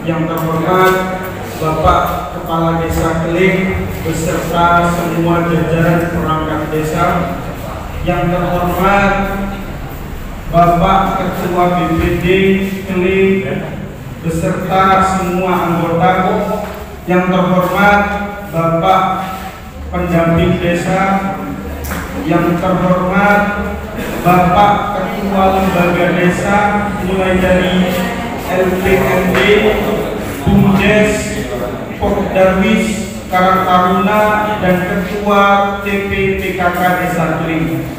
Yang terhormat Bapak Kepala Desa Keling beserta semua jajaran perangkat desa. Yang terhormat Bapak Ketua BPD Keling beserta semua anggota. Yang terhormat Bapak pendamping desa. Yang terhormat Bapak Ketua Lembaga Desa mulai dari LPMD, BUMDes, Pokdarwis, Karang Taruna, dan Ketua TPPKK Desa Keling.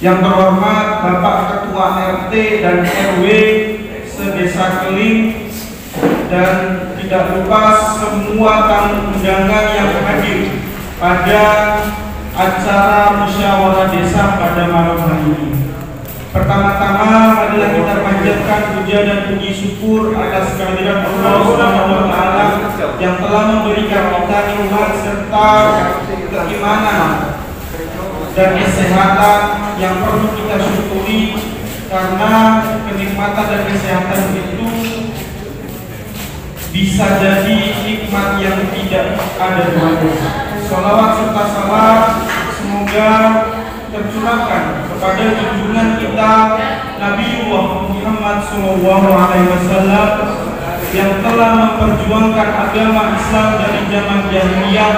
Yang terhormat Bapak Ketua RT dan RW se-Desa Keling, dan tidak lupa semua tamu undangan yang hadir pada acara musyawarah desa pada malam hari ini. Pertama-tama marilah kita panjatkan puja dan puji syukur atas kehadiran Allah Subhanahu wa taala yang telah memberikan kita nikmat serta keimanan dan kesehatan yang perlu kita syukuri, karena kenikmatan dan kesehatan itu bisa jadi nikmat yang tidak ada duanya. Sholawat serta salam semoga tercurahkan kepada junjungan kita Nabiullah Muhammad SAW yang telah memperjuangkan agama Islam dari zaman jahiliyah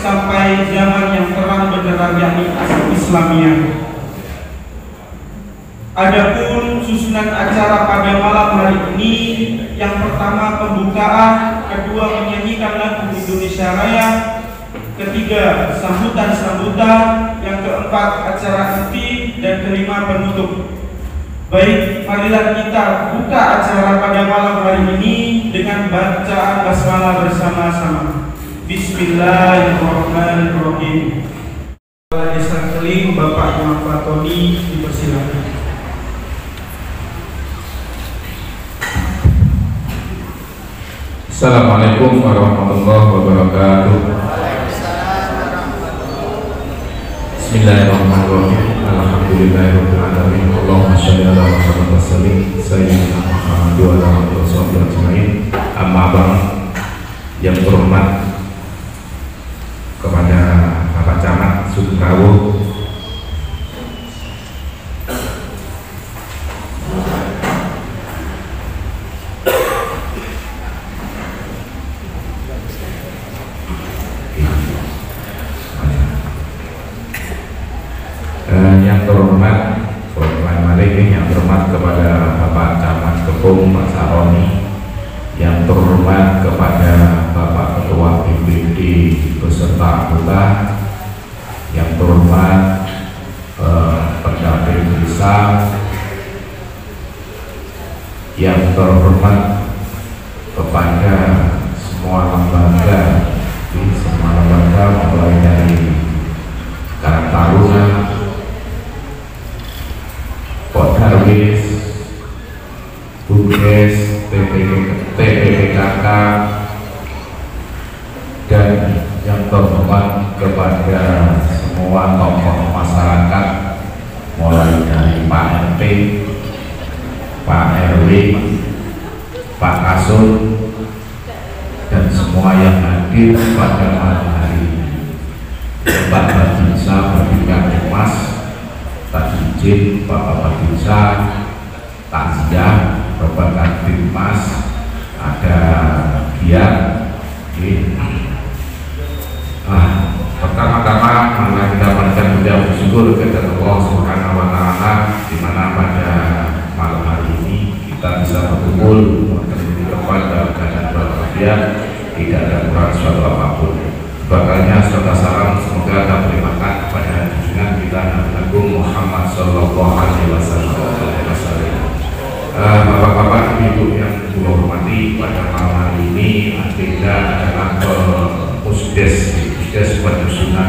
sampai zaman yang terang benderang, yakni Islamiyah. Adapun susunan acara pada malam hari ini, yang pertama pembukaan, kedua menyanyikan lagu Indonesia Raya, ketiga sambutan-sambutan, yang keempat acara inti, dan kelima penutup. Baik, marilah kita buka acara pada malam hari ini dengan bacaan basmalah bersama-sama. Bismillahirrahmanirrahim. Kepala Desa Keling Bapak Imam Fatoni dipersilakan. Assalamualaikum warahmatullahi wabarakatuh. Bismillahirrahmanirrahim. Alhamdulillahirabbil alamin. Allahumma shalli ala Muhammad wa sallim sayyidina Muhammad wa ala alihi washabbihi ajmain. Amma ba'd. Yang terhormat kepada Bapak Camat Sudrawo, yang terhormat yang terhormat kepada Bapak Camat Kepung Pak Saroni, yang terhormat kepada Bapak Ketua BPD beserta anggota, yang terhormat pendamping desa, yang terhormat kepada semua lembaga mulai dari Karang Taruna, Pokdarwis, BUMDes, TPPKK, dan yang terhormat kepada semua tokoh masyarakat mulai dari Pak RT, Pak RW, Pak Kasur, dan semua yang hadir pada malam hari ini. Pak Badinsa, Badinka Mas, Pak Izin, Bapak Badinsa, takziah, Bapak Kadin Mas, ada Giat. Pertama-tama marilah kita panjatkan puja syukur kepada Allah Subhanahu wa taala, di mana pada malam hari ini kita bisa berkumpul di depan dalam keadaan berbahagia, tidak ada kurang suatu apapun. Sebagainya serta salam semoga dapat terlimakan kepada junjungan kita Nabi Agung Muhammad Sallallahu Alaihi Wasallam. Bapak-bapak, ibu yang saya hormati, pada malam hari ini agenda adalah Pusdes penyusunan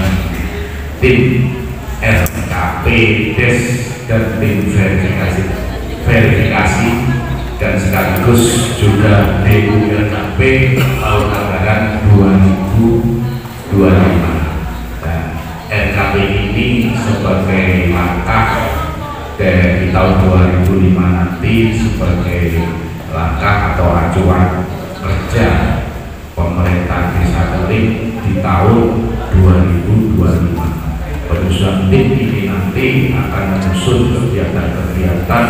tim RKP Des dan tim verifikasi dan sekaligus juga DULKP tahun anggaran 2025. Dan RKP ini sebagai langkah dari tahun 2005 nanti sebagai langkah atau acuan kerja pemerintah Desa Keling di tahun 2025. Penyusunan tim ini nanti akan menyusun kegiatan-kegiatan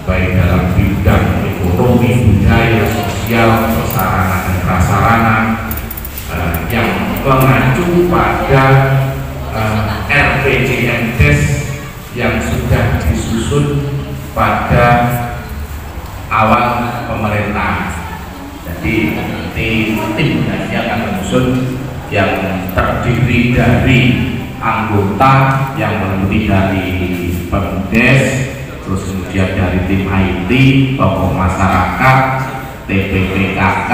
baik dalam bidang ekonomi, budaya, sosial, sarana dan prasarana yang mengacu pada RPJMDes yang sudah disusun pada awal pemerintah. Jadi tim nanti akan menyusun yang terdiri dari anggota yang meliputi dari Pemdes, terus kemudian dari tim IT, tokoh masyarakat, TPPKK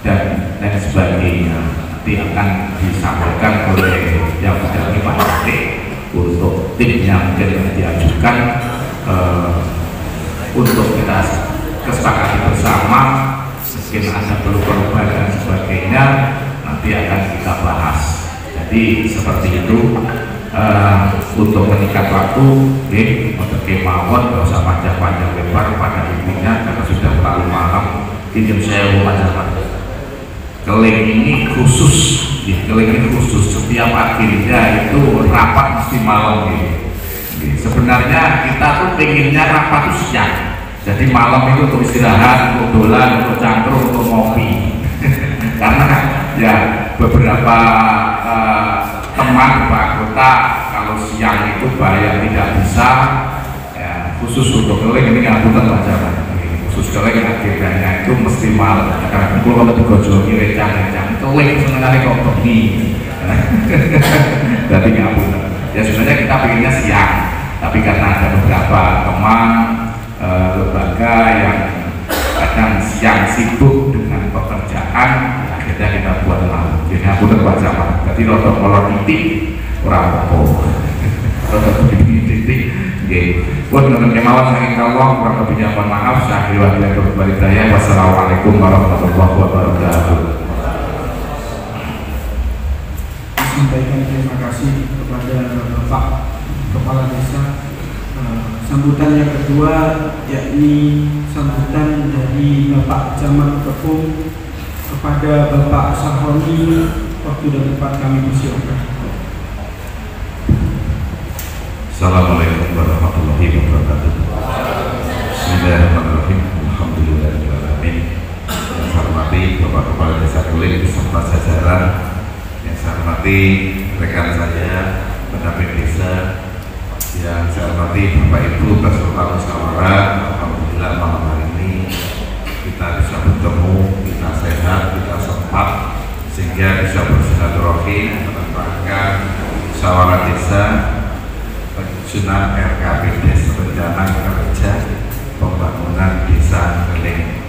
dan lain sebagainya. Nanti akan disampaikan oleh yang menjadi pasti untuk tim yang mungkin diajukan untuk kita kesepakati bersama. Mungkin ada perlu perubahan dan sebagainya, nanti akan kita bahas. Jadi seperti itu. Untuk meningkat waktu, untuk kemauan nggak usah panjang-panjang lebar pada intinya karena sudah terlalu malam. Izin saya mengajarkan Keling ini khusus, Keling ini khusus setiap akhirnya itu rapat mesti malam Sebenarnya kita tuh pengennya rapat itu siang. Jadi malam itu untuk istirahat, untuk dolan, untuk cangkruk, untuk ngopi. Karena ya beberapa teman anggota kalau siang itu bahaya tidak bisa ya, khusus untuk Keling ini ngapunten macam khusus Keling akhirnya itu mesti malam karena kalau digojoki recang-recang Keling sebenarnya kok bengi jadi ngapunten ya sebenarnya kita pengennya siang tapi karena ada beberapa teman lembaga yang kadang siang sibuk dengan pekerjaan akhirnya kita buat malam jadi ngapunten Pak Camat jadi rotok molor titik orang apa rotok titik buat nonton kemauan saking Allah kurang lebihnya mohon maaf saya kembali daya. Wassalamualaikum warahmatullahi wabarakatuh. Sampaikan terima kasih kepada Bapak Kepala Desa. Sambutan yang kedua yakni sambutan dari Bapak Camat Kepung kepada Bapak Sahroni. Waktu dan tempat kami persilakan. Assalamualaikum warahmatullahi wabarakatuh. Bismillahirrahmanirrahim. Alhamdulillahirrahmanirrahim. Yang saya hormati Bapak Kepala Desa Keling beserta jajaran, yang saya hormati rekan saya pendamping desa, yang saya hormati Bapak Ibu beserta musyawarah. Alhamdulillah malam hari ini kita bisa bertemu, kita sehat, kita sempat sehingga bisa bersilaturahmi menetapkan musyawarah desa penyusunan RKPDes rencana kerja pembangunan desa Keling.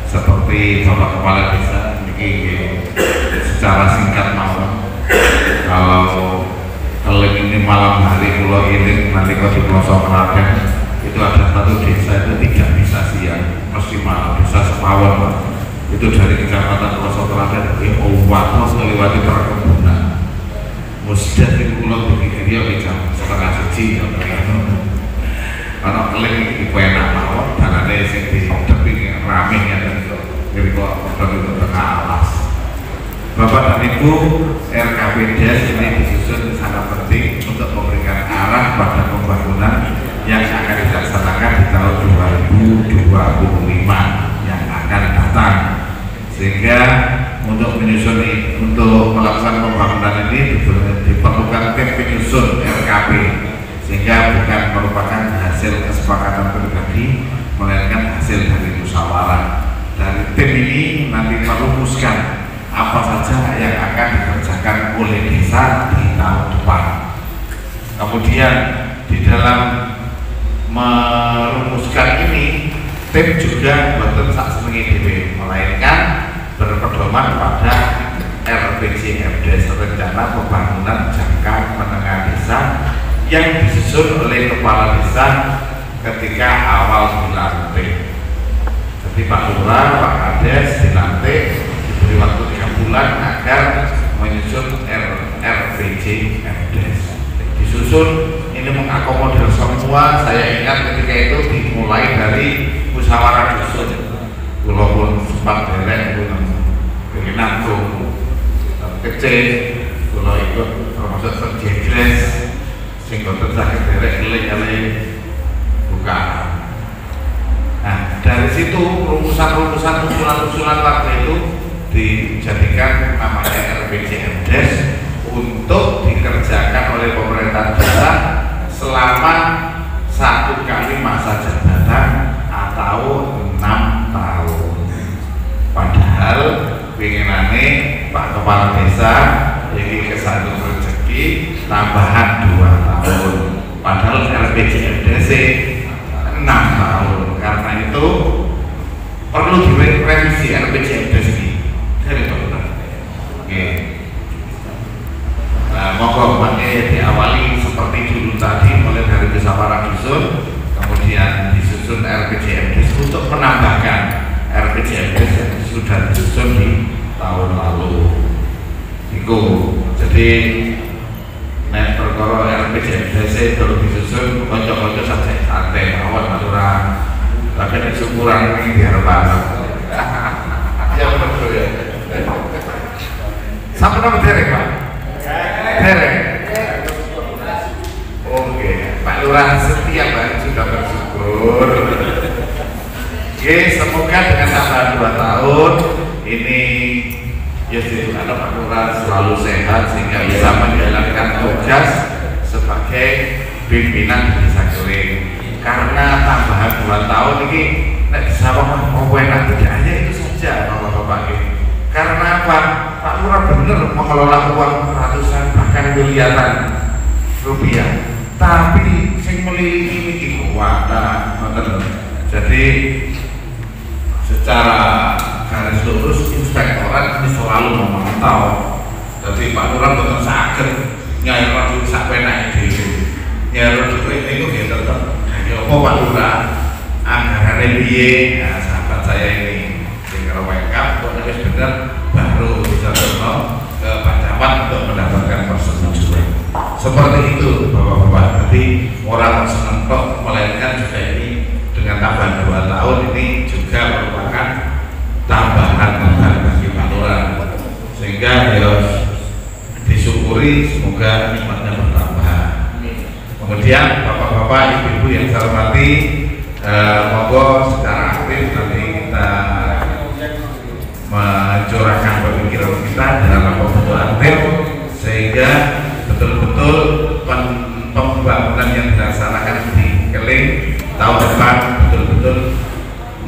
Seperti Bapak Kepala Desa ini secara singkat malam kalau Keling ini malam hari Pulau Iling nanti kalau di pelosok Klaten itu ada satu desa itu tidak bisa siang mesti malam, desa Sepawon Pak. Itu dari kecamatan pelosok Klaten watos melewati perkebunan musdah di Pulau begitu dia jam 1:30 karena Keling itu enak mawon dan ada yang di tapi rame ya dari kok tengah alas. Bapak dan Ibu, RKPDes ini disusun sangat penting untuk memberikan arah pada pembangunan yang akan dilaksanakan di tahun 2025 yang akan datang. Sehingga untuk menyusun untuk melakukan pembangunan ini diperlukan tim penyusun RKP sehingga bukan merupakan hasil kesepakatan pribadi melainkan hasil dari musyawarah. Dari tim ini nanti merumuskan apa saja yang akan dikerjakan oleh desa di tahun depan. Kemudian di dalam merumuskan ini tim juga betul sak senengi dhewe melainkan berpedoman pada RPJMDes rencana pembangunan jangka menengah desa yang disusun oleh kepala desa ketika awal dilantik. Jadi Pak Lurah, Pak Kades dilantik diberi waktu 3 bulan agar menyusun RPJMDes. Disusun ini mengakomodir semua. Saya ingat ketika itu dimulai dari musyawarah dusun. Walaupun sempat derek pengen nanggung kecil, kalau ikut termasuk terjegres, sehingga terjadi derek keliling-keliling buka. Nah, dari situ rumusan-rumusan usulan-usulan waktu itu dijadikan namanya RPJMdes untuk dikerjakan oleh pemerintah desa selama 1 kali masa jabatan atau 6 tahun. Padahal pinginane Pak Kepala Desa ini kesandung rezeki tambahan 2 tahun. Padahal RPJMdes 6 tahun. Karena itu perlu direvisi RPJMdes ini. Dari dokter. Oke. Nah, moga makanya diawali seperti dulu tadi mulai dari musyawarah dusun, kemudian disusun RPJMdes untuk menambahkan RPJMdes yang sudah disusun di tahun lalu. Itu jadi nek perkara RPJMdes perlu disusun konco-konco saja santai mawon aturan. Tapi nek syukuran ini biar banget. Ya betul ya. Sampai nomor derek Pak? Derek? Oke, Pak Lurah setiap hari sudah bersyukur. Oke, semoga dengan tambahan 2 tahun ini ya anak Pak Lurah selalu sehat sehingga bisa menjalankan tugas sebagai pimpinan di Desa Keling. Karena tambahan 2 tahun ini nek disawang wewenang tidak hanya itu saja Bapak-bapak ini. Karena apa? Pak Lurah benar mengelola uang ratusan bahkan miliaran rupiah. Tapi sing meliti iki kuwata ngoten. Jadi secara garis lurus inspektorat ini selalu memantau. Jadi Pak Lurah betul saged nyair duit sak penake dhewe. Nyair duit niku nggih tetep. Ya apa Pak Lurah anggarane piye? Nah, sahabat saya ini kalau wake kok wis bener baru bisa terima ke Pak Camat untuk mendapatkan persetujuan. Seperti itu Bapak-bapak. Berarti orang seneng kok, melainkan juga ini dengan tambahan 2 tahun ini juga merupakan tambahan bagi Pak Lurah, sehingga ya disyukuri, semoga nikmatnya bertambah. Kemudian Bapak-bapak, Ibu-ibu yang saya hormati, monggo secara aktif nanti kita mencurahkan pemikiran kita dalam bentuk aktif sehingga betul-betul pembangunan yang dilaksanakan di Keling tahun depan betul-betul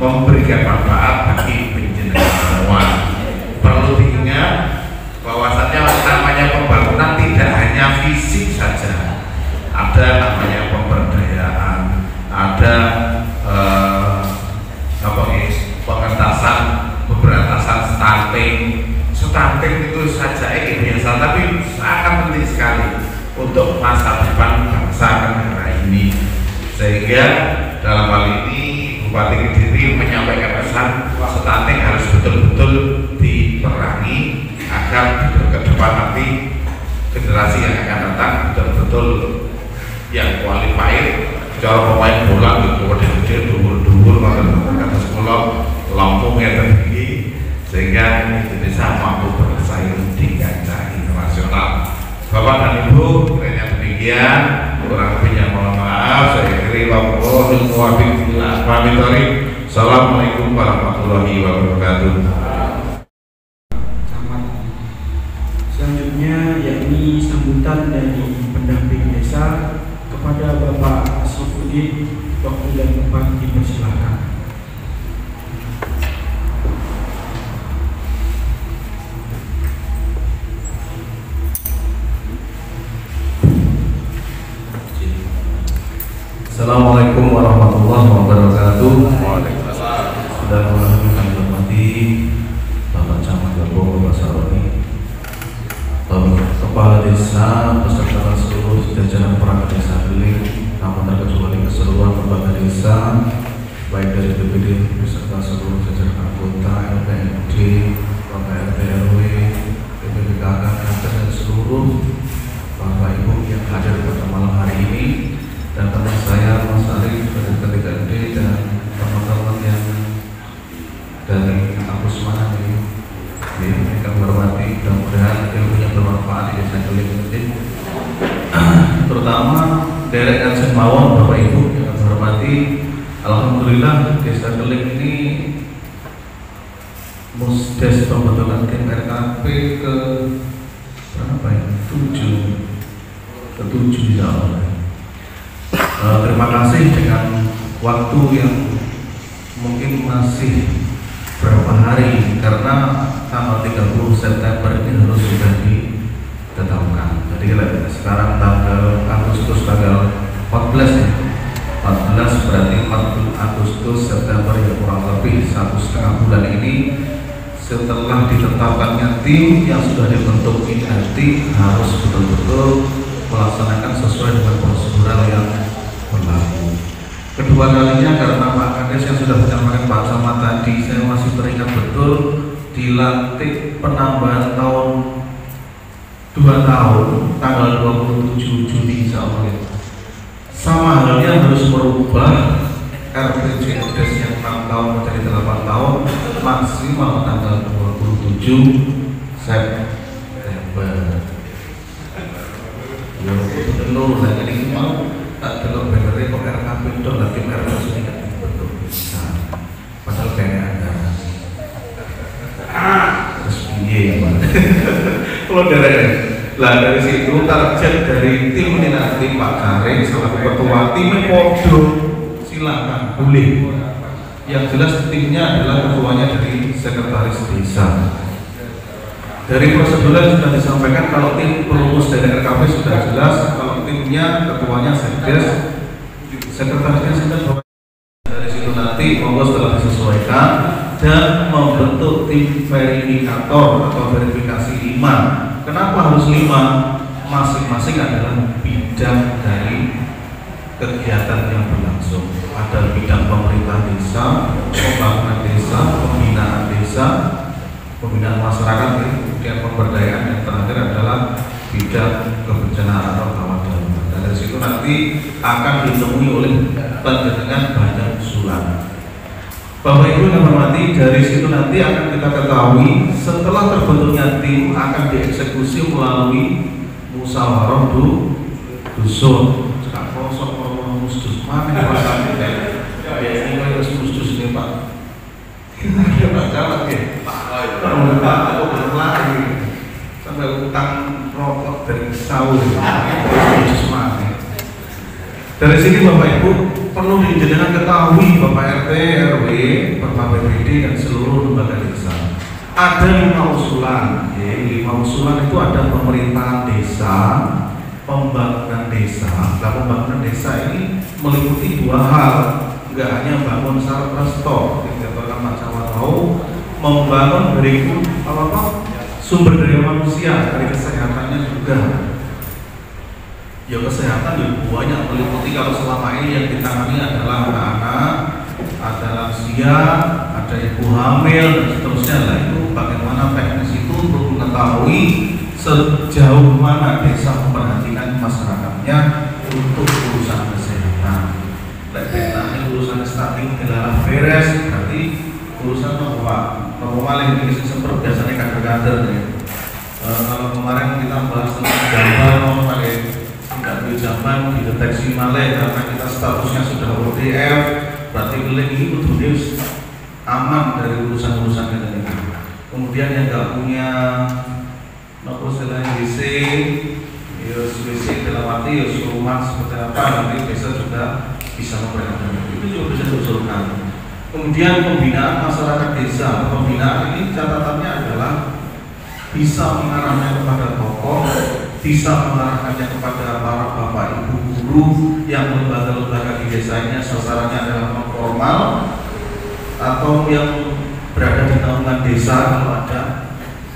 memberikan manfaat bagi penjenengan semua. Perlu diingat bahwasannya namanya pembangunan tidak hanya fisik saja, ada namanya pemberdayaan, ada pengentasan, pemberantasan stunting itu saja ini biasa, tapi sangat penting sekali untuk masa depan bangsa negara ini. Sehingga dalam hal ini Bupati Kediri menyampaikan pesan stunting harus betul-betul diperangi agar ke depan nanti generasi yang akan datang betul-betul yang qualified. Cara pemain bola gitu, gede-gede, dhuwur-dhuwur, kata sekolah Lampung yang tertinggi, sehingga Indonesia mampu bersaing di kancah internasional. Bapak dan Ibu, kiranya demikian, kurang lebihnya mohon maaf. Saya kiri wabillahi taufiq. Assalamualaikum warahmatullahi wabarakatuh. Selanjutnya yakni sambutan dari pendamping desa kepada Bapak Asyifuddin. Waktu dan tempat dipersilakan. Assalamualaikum warahmatullahi wabarakatuh. Waalaikumsalam. Sudah kami hormati Bapak Camat Gabung, Bapak Saroni, Kepala Desa beserta seluruh jajaran perangkat desa Keling, tanpa terkecuali keseluruhan lembaga desa, baik dari BPD beserta seluruh jajaran anggota LPMD, Bapak RT RW, BPPKK, dan seluruh Bapak Ibu yang hadir pada malam hari ini, dan teman saya Mas Arif dari Ketiga D dan teman-teman yang dari kampus mana nih? Yang kami hormati, mudah-mudahan ilmunya bermanfaat di desa Keling ini. Terutama derek dan semawon Bapak Ibu yang kami hormati. Alhamdulillah desa Keling ini musdes pembentukan tim RKP ke berapa ya? 7 ya Allah. Terima kasih dengan waktu yang mungkin masih berapa hari, karena tanggal 30 September ini harus sudah ditetapkan. Jadi sekarang tanggal Agustus tanggal 14 ya. 14 berarti 4 Agustus September ya, kurang lebih 1,5 bulan ini setelah ditetapkannya tim yang sudah dibentuk ini, nanti harus betul-betul melaksanakan sesuai dengan prosedural yang berlaku. Kedua kalinya karena Pak Kades yang sudah menyampaikan Pak Camat tadi, saya masih teringat betul dilantik penambahan tahun 2 tahun tanggal 27 Juni insya Allah ya. Sama halnya harus merubah RPJMdes yang 6 tahun menjadi 8 tahun maksimal tanggal 27 September. Ya betul, dan ini mau tak delok benernya kok RKP itu lagi RKP ini kan betul bisa. Padahal kayaknya ada terus piye ya Pak. Kalau dari situ target dari tim ini nanti Pak Karim selaku ketua tim podo silakan boleh. Yang jelas timnya adalah ketuanya dari sekretaris desa. Dari prosedur yang sudah disampaikan, kalau tim perumus dari RKP sudah jelas, kalau timnya ketuanya sekdes, sekretarisnya sudah. Dari situ nanti monggo setelah disesuaikan dan membentuk tim verifikator atau verifikasi 5. Kenapa harus 5? Masing-masing adalah bidang dari kegiatan yang berlangsung. Ada bidang pemerintah desa, pembangunan desa, pembinaan masyarakat, kemudian pemberdayaan, yang terakhir adalah bidang kebencanaan atau gawat darurat. Dan dari situ nanti akan ditemui oleh panjenengan banyak usulan. Bapak Ibu yang hormati, dari situ nanti akan kita ketahui setelah terbentuknya tim akan dieksekusi melalui musyawarah dusun. Sekarang kosong ngomong musdus mana pasangan ya ini harus musdus ini Pak. Kita nggak jalan ya. Pak, aku belum lagi sampai utang rokok dari sahur. Musdus mana? Dari sini Bapak Ibu perlu dijenengan ketahui Bapak RT, RW, Bapak BPD dan seluruh lembaga desa. Ada 5 usulan. 5 usulan itu ada pemerintahan desa, pembangunan desa. Nah, pembangunan desa ini meliputi 2 hal. Enggak hanya bangun sarpresto, tidak Pak Camat tahu, membangun dari sumber daya manusia, dari kesehatannya juga. Ya kesehatan ya banyak meliputi, kalau selama ini yang ditangani adalah anak-anak, ada lansia, ada ibu hamil dan seterusnya. Nah itu bagaimana teknis itu untuk mengetahui sejauh mana desa memperhatikan masyarakatnya untuk urusan kesehatan. Nanti urusan stunting adalah beres, berarti urusan pemaling ini seperti biasanya kader-kader ya. Kalau kemarin kita bahas tentang gambar pakai tidak zaman dideteksi maleh karena kita statusnya sudah ODF, berarti Keling ini betul-betul aman dari urusan-urusan ini. Kemudian yang nggak punya istilahnya WC, WC dalam arti rumah seperti apa, nanti bisa juga bisa memberikan itu juga bisa diusulkan. Kemudian pembinaan masyarakat desa, pembinaan ini catatannya adalah bisa mengarahnya kepada tokoh, bisa mengarahkannya kepada para bapak ibu guru yang lembaga-lembaga di desanya sasarannya adalah non formal atau yang berada di naungan desa kalau ada.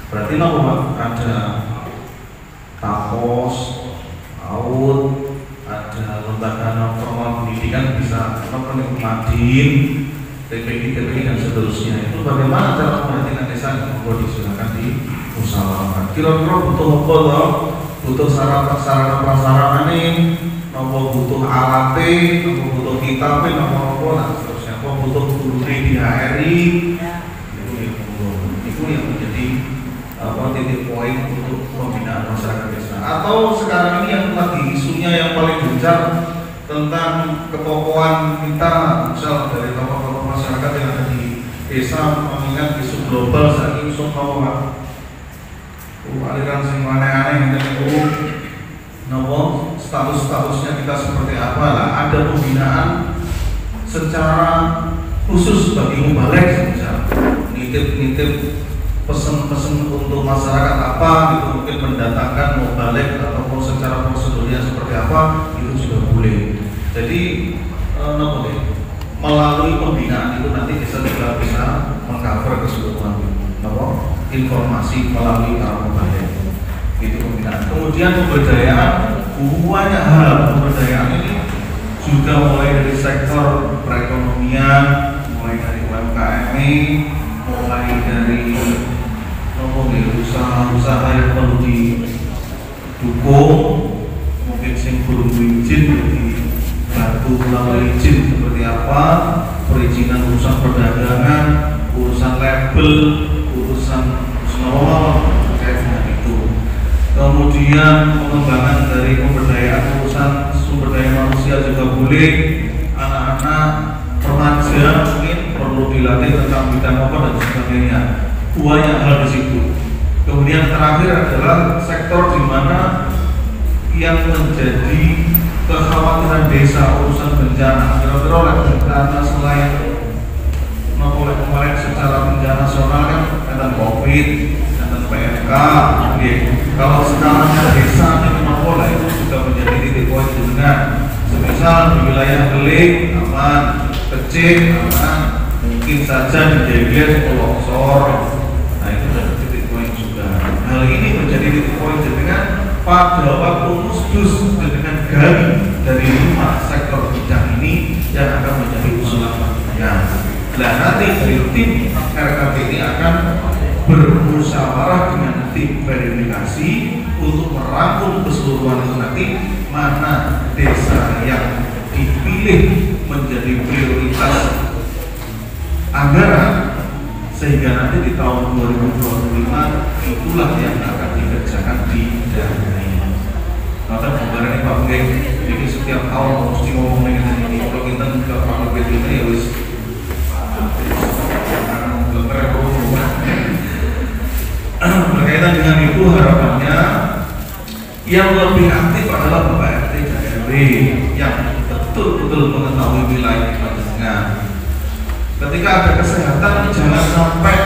Berarti ada tapos, PAUD, ada lembaga non formal pendidikan bisa Madin, TPD dan seterusnya. Itu bagaimana cara memperhatikan desa yang mau disilakan di musyawarah. Kira-kira butuh apa toh? butuh sarana prasarana nih, nopo butuh alate, nopo butuh kitab, nopo dan seterusnya, nopo butuh guru di HRI, itu yang menjadi titik poin untuk pembinaan masyarakat desa. Atau sekarang ini yang lagi isunya yang paling gencar tentang ketokohan kita, misal dari tokoh-tokoh masyarakat yang ada di desa, mengingat isu global saat ini isu aliran sing aneh-aneh itu nopo statusnya kita seperti apa lah, ada pembinaan secara khusus bagi mubalek, misal nitip pesen-pesen untuk masyarakat apa gitu, mungkin mendatangkan mubalek ataupun secara prosedurnya seperti apa itu juga boleh. Jadi nopo melalui pembinaan itu nanti kita juga bisa mengcover keseluruhan nopo informasi melalui para mubalek itu pembinaan. Kemudian pemberdayaan, banyak hal pemberdayaan ini juga mulai dari sektor perekonomian, mulai dari UMKM, mulai dari usaha-usaha yang perlu didukung, mungkin sing belum izin dibantu melalui izin seperti apa, perizinan urusan perdagangan, urusan label, urusan semua terkait dengan itu. Kemudian pengembangan dari pemberdayaan urusan sumber daya manusia juga boleh, anak-anak remaja mungkin perlu dilatih tentang bidang apa dan sebagainya. Banyak hal di situ. Kemudian terakhir adalah sektor di mana yang menjadi kekhawatiran desa urusan bencana. Kira-kira oleh bencana selain kemarin secara bencana nasional kan ada COVID, ada PMK. Kalau skalanya desa ini mapola itu juga menjadi titik poin dengan semisal di wilayah Gelik aman, kecil aman, mungkin saja dijeger longsor. Nah itu adalah titik poin juga. Hal ini menjadi titik poin dengan pada waktu musdus dengan gali dari 5 sektor bidang ini yang akan menjadi usulan ya. Nah nanti dari tim RKP ini akan bermusyawarah dengan tim verifikasi untuk merangkum keseluruhan itu nanti mana desa yang dipilih menjadi prioritas anggaran, sehingga nanti di tahun 2025 itulah yang akan dikerjakan di daerah. Maka gambaran Pak Mungkin, jadi setiap tahun mesti ngomong dengan ini. Kalau kita ke Pak Mungkin ini ya wis berkaitan dengan itu harapannya yang lebih aktif adalah Bapak RT dan RW yang betul-betul mengetahui wilayah kita. Ketika ada kesehatan, jangan sampai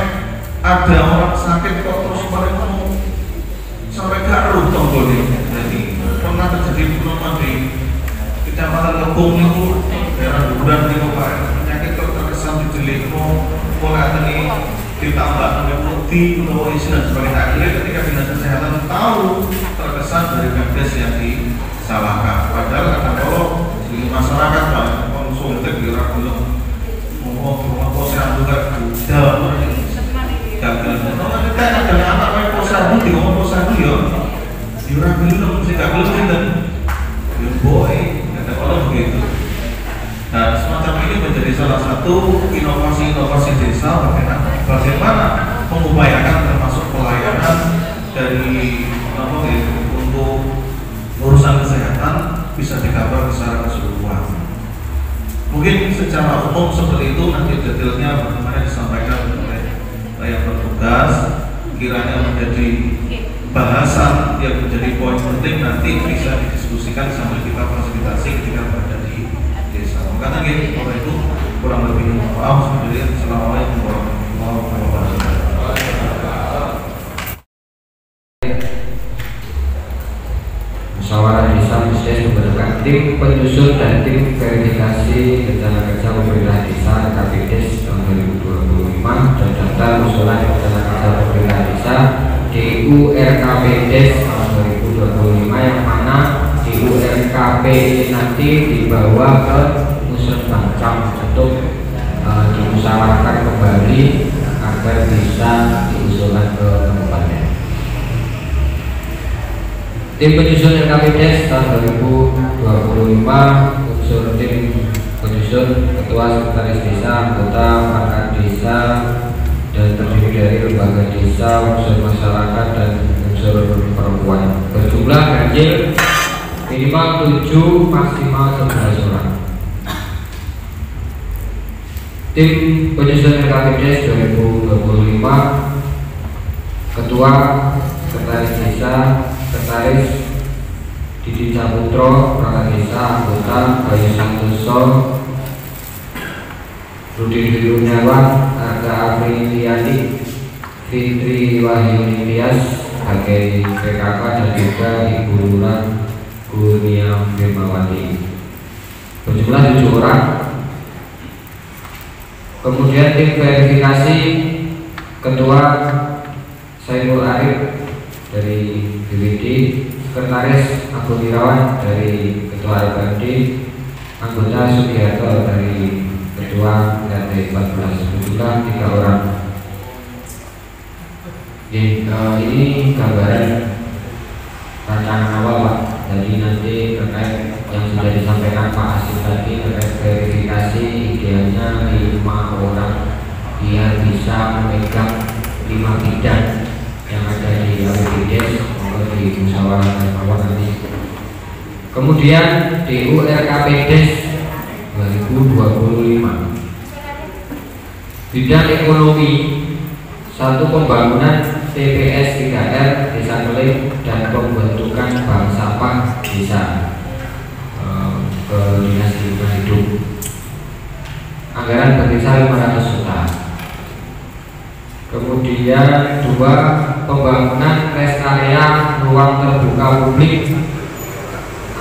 ada orang sakit kok terus mereka mau sampai garuh tonggolnya. Jadi pernah terjadi penemuan di Kecamatan Lebong itu daerah Budan itu Pak, penyakit terkesan di jelikmu mulai ini ditambah dengan putih untuk isi dan sebagainya. Akhirnya ketika dinas kesehatan tahu terkesan dari Kemdes yang disalahkan. Padahal kalau di masyarakat banyak konsumtif kira belum mau posyandu juga gagal. Kalau kita ada anak main posyandu di ngomong posyandu ya, diurang belum sih gak belum kita, boy, ada orang begitu. Nah semacam ini menjadi salah satu inovasi desa bagaimana mengupayakan termasuk pelayanan dari untuk urusan kesehatan bisa dikabar secara keseluruhan. Mungkin secara umum seperti itu, nanti detailnya bagaimana disampaikan oleh yang bertugas, kiranya menjadi bahasan yang menjadi poin penting nanti bisa didiskusikan sambil kita fasilitasi ketika berada di desa. Karena gitu, oleh itu kurang lebih maaf. Assalamualaikum warahmatullahi wabarakatuh. Musyawarah Desa Musdes membentukkan tim penyusun dan tim verifikasi rencana kerja pemerintah desa KPDes tahun 2025 dan daftar usulan rencana kerja pemerintah desa DU RKPDes tahun 2025 yang mana DU RKP ini nanti dibawa ke Musrenbancam untuk dimusyawarahkan kembali agar bisa diusulkan ke kabupaten. Tim penyusun RKPDes tahun 2025, unsur tim penyusun ketua sekretaris desa, anggota perangkat desa, dan terdiri dari lembaga desa, unsur masyarakat, dan unsur perempuan. Berjumlah ganjil minimal 7, maksimal 11 orang. Tim penyusun RKPDes 2025, ketua sekretaris desa, sekretaris Didi Saputro, perangkat desa, anggota Bayu Santoso, Rudi Wiruniawan, Arga Apriliani, Fitri Wahyuni Tias sebagai PKK, dan juga Ibu Lurah Kurnia Firmawati. Berjumlah 7 orang. Kemudian tim verifikasi ketua Saiful Arif dari BWD, sekretaris Agung Irawan dari ketua RPMD, anggota Sugiharto dari ketua RT 14, berjumlah 3 orang. Ini gambaran rancangan awal Pak. Jadi nanti terkait yang sudah disampaikan Pak Asyid tadi terkait verifikasi, idealnya 5 orang biar bisa memegang 5 bidang yang ada di RKPDes atau di musyawarah awal nanti. Kemudian DU RKPDes 2025, bidang ekonomi 1, pembangunan TPS 3R Desa Keling dan pembentukan bank sampah desa ke Dinas Lingkungan Hidup. Anggaran berkisar 500 juta. Kemudian 2, pembangunan rest area ruang terbuka publik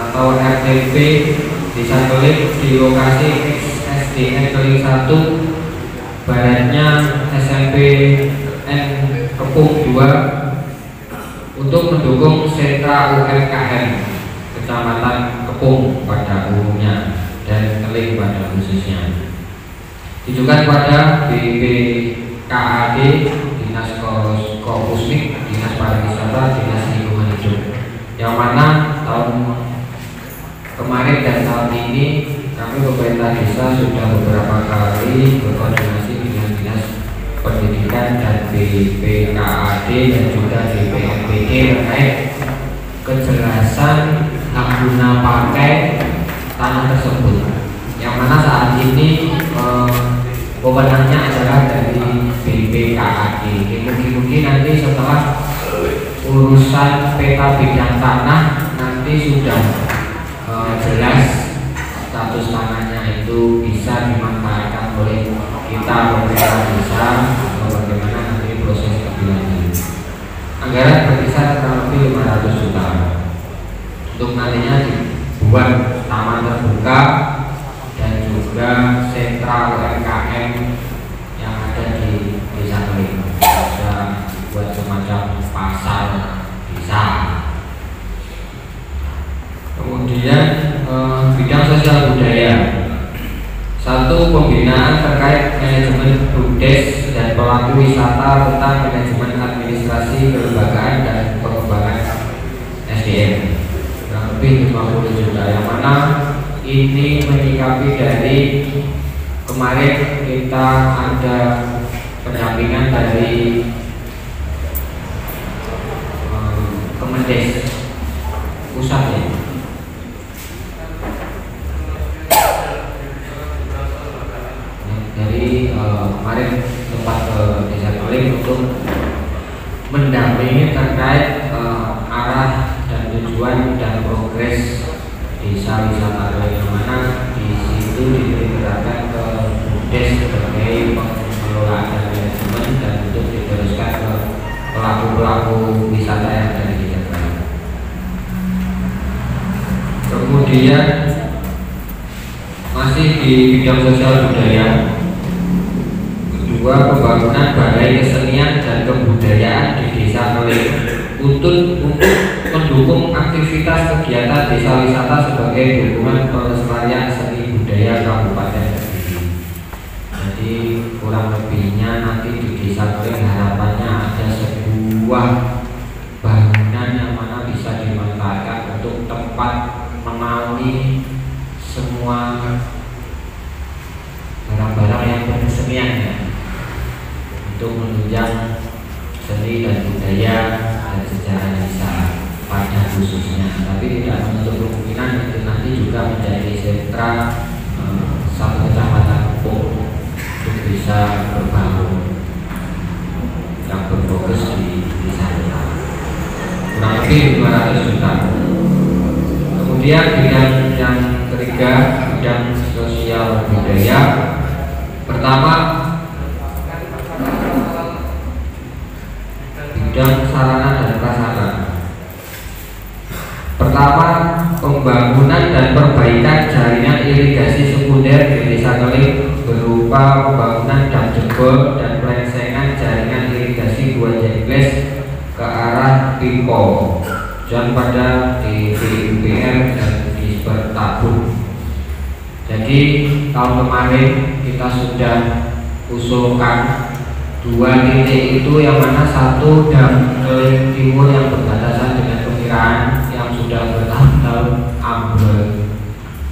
atau RTP Desa Keling di lokasi SDN Keling 1, baratnya SMP N Kepung 2, untuk mendukung sentra UMKM Kecamatan Kepung pada umumnya dan Keling pada khususnya. Ditujukan pada BPKAD, Dinas Kopusmik, Dinas Pariwisata, Dinas Lingkungan Hidup, yang mana tahun kemarin dan tahun ini kami pemerintah desa sudah beberapa kali berkoordinasi dengan Dinas Pendidikan dan BPKAD dan juga BPNPD terkait kejelasan hak guna pakai tanah tersebut, yang mana saat ini wewenangnya adalah dari BPKAD. Mungkin nanti setelah urusan peta bidang tanah nanti sudah jelas status tanahnya itu bisa dimanfaatkan oleh kita pemerintah desa atau bagaimana nanti proses lebih lanjut. Anggaran berkisar kurang lebih 500 juta untuk nantinya dibuat taman terbuka dan juga sentra UMKM yang ada di Desa Keling. Bisa buat semacam pasar desa. Kemudian bidang sosial budaya 1, pembinaan terkait manajemen BUMDes dan pelaku wisata tentang manajemen administrasi kelembagaan dan pengembangan SDM kurang lebih 50 juta, yang mana ini menyikapi dari kemarin kita ada pendampingan dari Kemendes pusat ya. Kemarin sempat ke Desa Keling untuk mendampingi terkait arah dan tujuan dan progres desa wisata Keling, yang mana di situ diberikan ke BUMDes sebagai pengelola dan manajemen dan untuk diteruskan ke pelaku-pelaku wisata yang ada di Desa Keling. Kemudian masih di bidang sosial budaya, 2, pembangunan balai kesenian dan kebudayaan di Desa Keling untuk mendukung aktivitas kegiatan desa wisata sebagai dukungan pelestarian seni budaya Kabupaten Kediri. Jadi kurang lebihnya nanti di Desa Keling harapannya ada sebuah bangunan yang mana bisa dimanfaatkan menunjang seni dan budaya dan sejarah desa pada khususnya, tapi tidak menutup kemungkinan itu nanti juga menjadi sentra satu kecamatan untuk bisa berbangun yang berfokus di sana, kurang lebih 200 juta. Kemudian bidang yang ketiga, bidang sosial budaya. Pertama, bidang sarana dan prasarana. Pertama, pembangunan dan perbaikan jaringan irigasi sekunder di Desa Keling berupa pembangunan dam jebol dan pelengsengan jaringan irigasi Gua Jengles ke arah Pipo dan pada di PUPR dan di Bertabung. Jadi tahun kemarin kita sudah usulkan 2 titik itu, yang mana satu dam Keling Timur yang berbatasan dengan perkiraan yang sudah bertahun-tahun ambrol.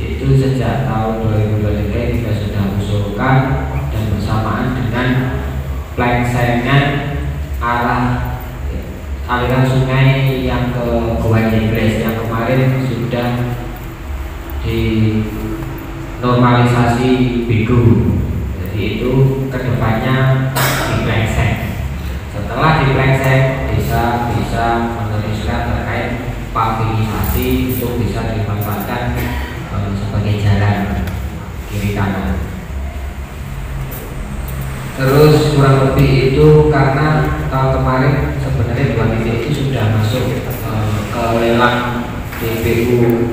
Itu sejak tahun 2023 kita sudah usulkan, dan bersamaan dengan pelengsengan arah aliran sungai yang ke Gua Jengles yang kemarin sudah dinormalisasi Bigu. Jadi itu kedepannya diplengseng. Setelah diplengseng, desa bisa meneruskan terkait pavilisasi untuk bisa dimanfaatkan sebagai jalan kiri kanan. Terus kurang lebih itu karena tahun kemarin sebenarnya 2 titik itu sudah masuk ke lelang DPU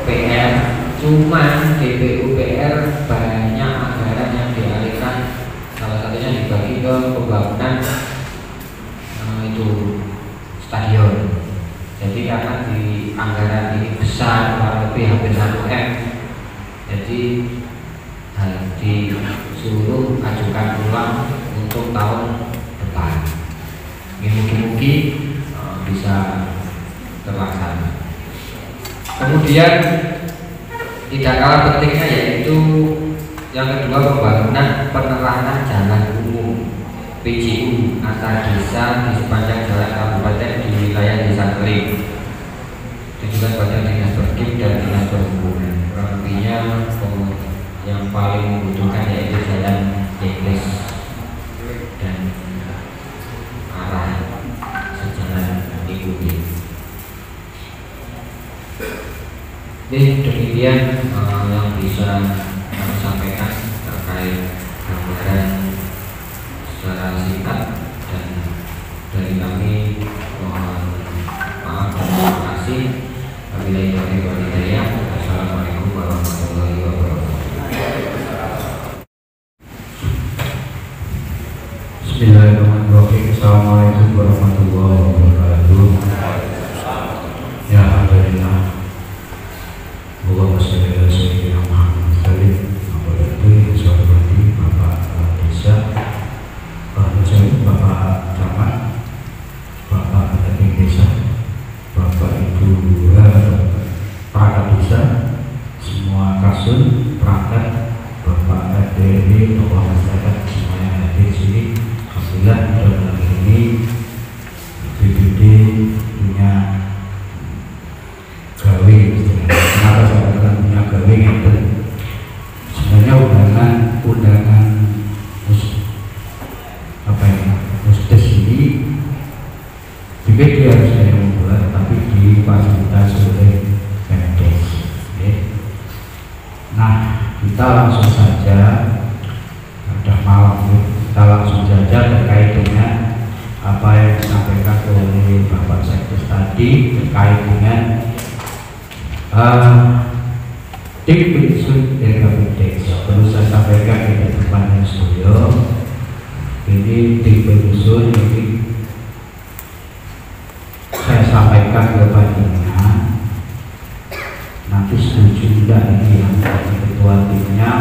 PR, cuman DPU PR banyak anggaran yang dialihkan, salah satunya dibagi ke pembangunan itu stadion. Jadi karena di anggaran ini besar, kurang lebih hampir 1 M, jadi disuruh ajukan ulang untuk tahun depan. Mungkin bisa terlaksana. Kemudian tidak kalah pentingnya yaitu yang kedua, pembangunan penerangan jalan umum PJU antar desa di sepanjang jalan kabupaten di wilayah Desa Keling. Itu juga pada dinas Perkim dan dinas perhubungan. Kurang lebihnya yang paling membutuhkan yaitu jalan Jengles dan arah sejalan Ikuti. Demikian yang bisa kami sampaikan terkait gambaran secara singkat, dan dari kami mohon maaf dan terima kasih. Wabillahi taufiq wal hidayah. Assalamualaikum warahmatullahi wabarakatuh. Bismillahirrahmanirrahim. Assalamualaikum warahmatullahi wabarakatuh. Ya alhamdulillah. Allahumma sholli ala sayyidina Muhammad Bapak Desa, Bapak Camat, Bapak Ketua Desa, Bapak Ibu perangkat desa, semua kasur, perangkat, Bapak RT, tokoh masyarakat, semuanya yang hadir di sini. Alhamdulillah, dalam ini BPD punya gawe. Kenapa saya katakan punya gawe? Sebenarnya undangan musdes ini BPD harus saya membuat, tapi difasilitasi oleh Pemdes. Nah, kita langsung saja, ada malam kita langsung saja terkait dengan apa yang disampaikan oleh Bapak Sekdes tadi terkait dengan tim pensusun dari Kapolres. Perlu saya sampaikan di depan studio, ini tim pensusun ini saya sampaikan kepadanya, nanti setuju tidak ini yang ketua timnya,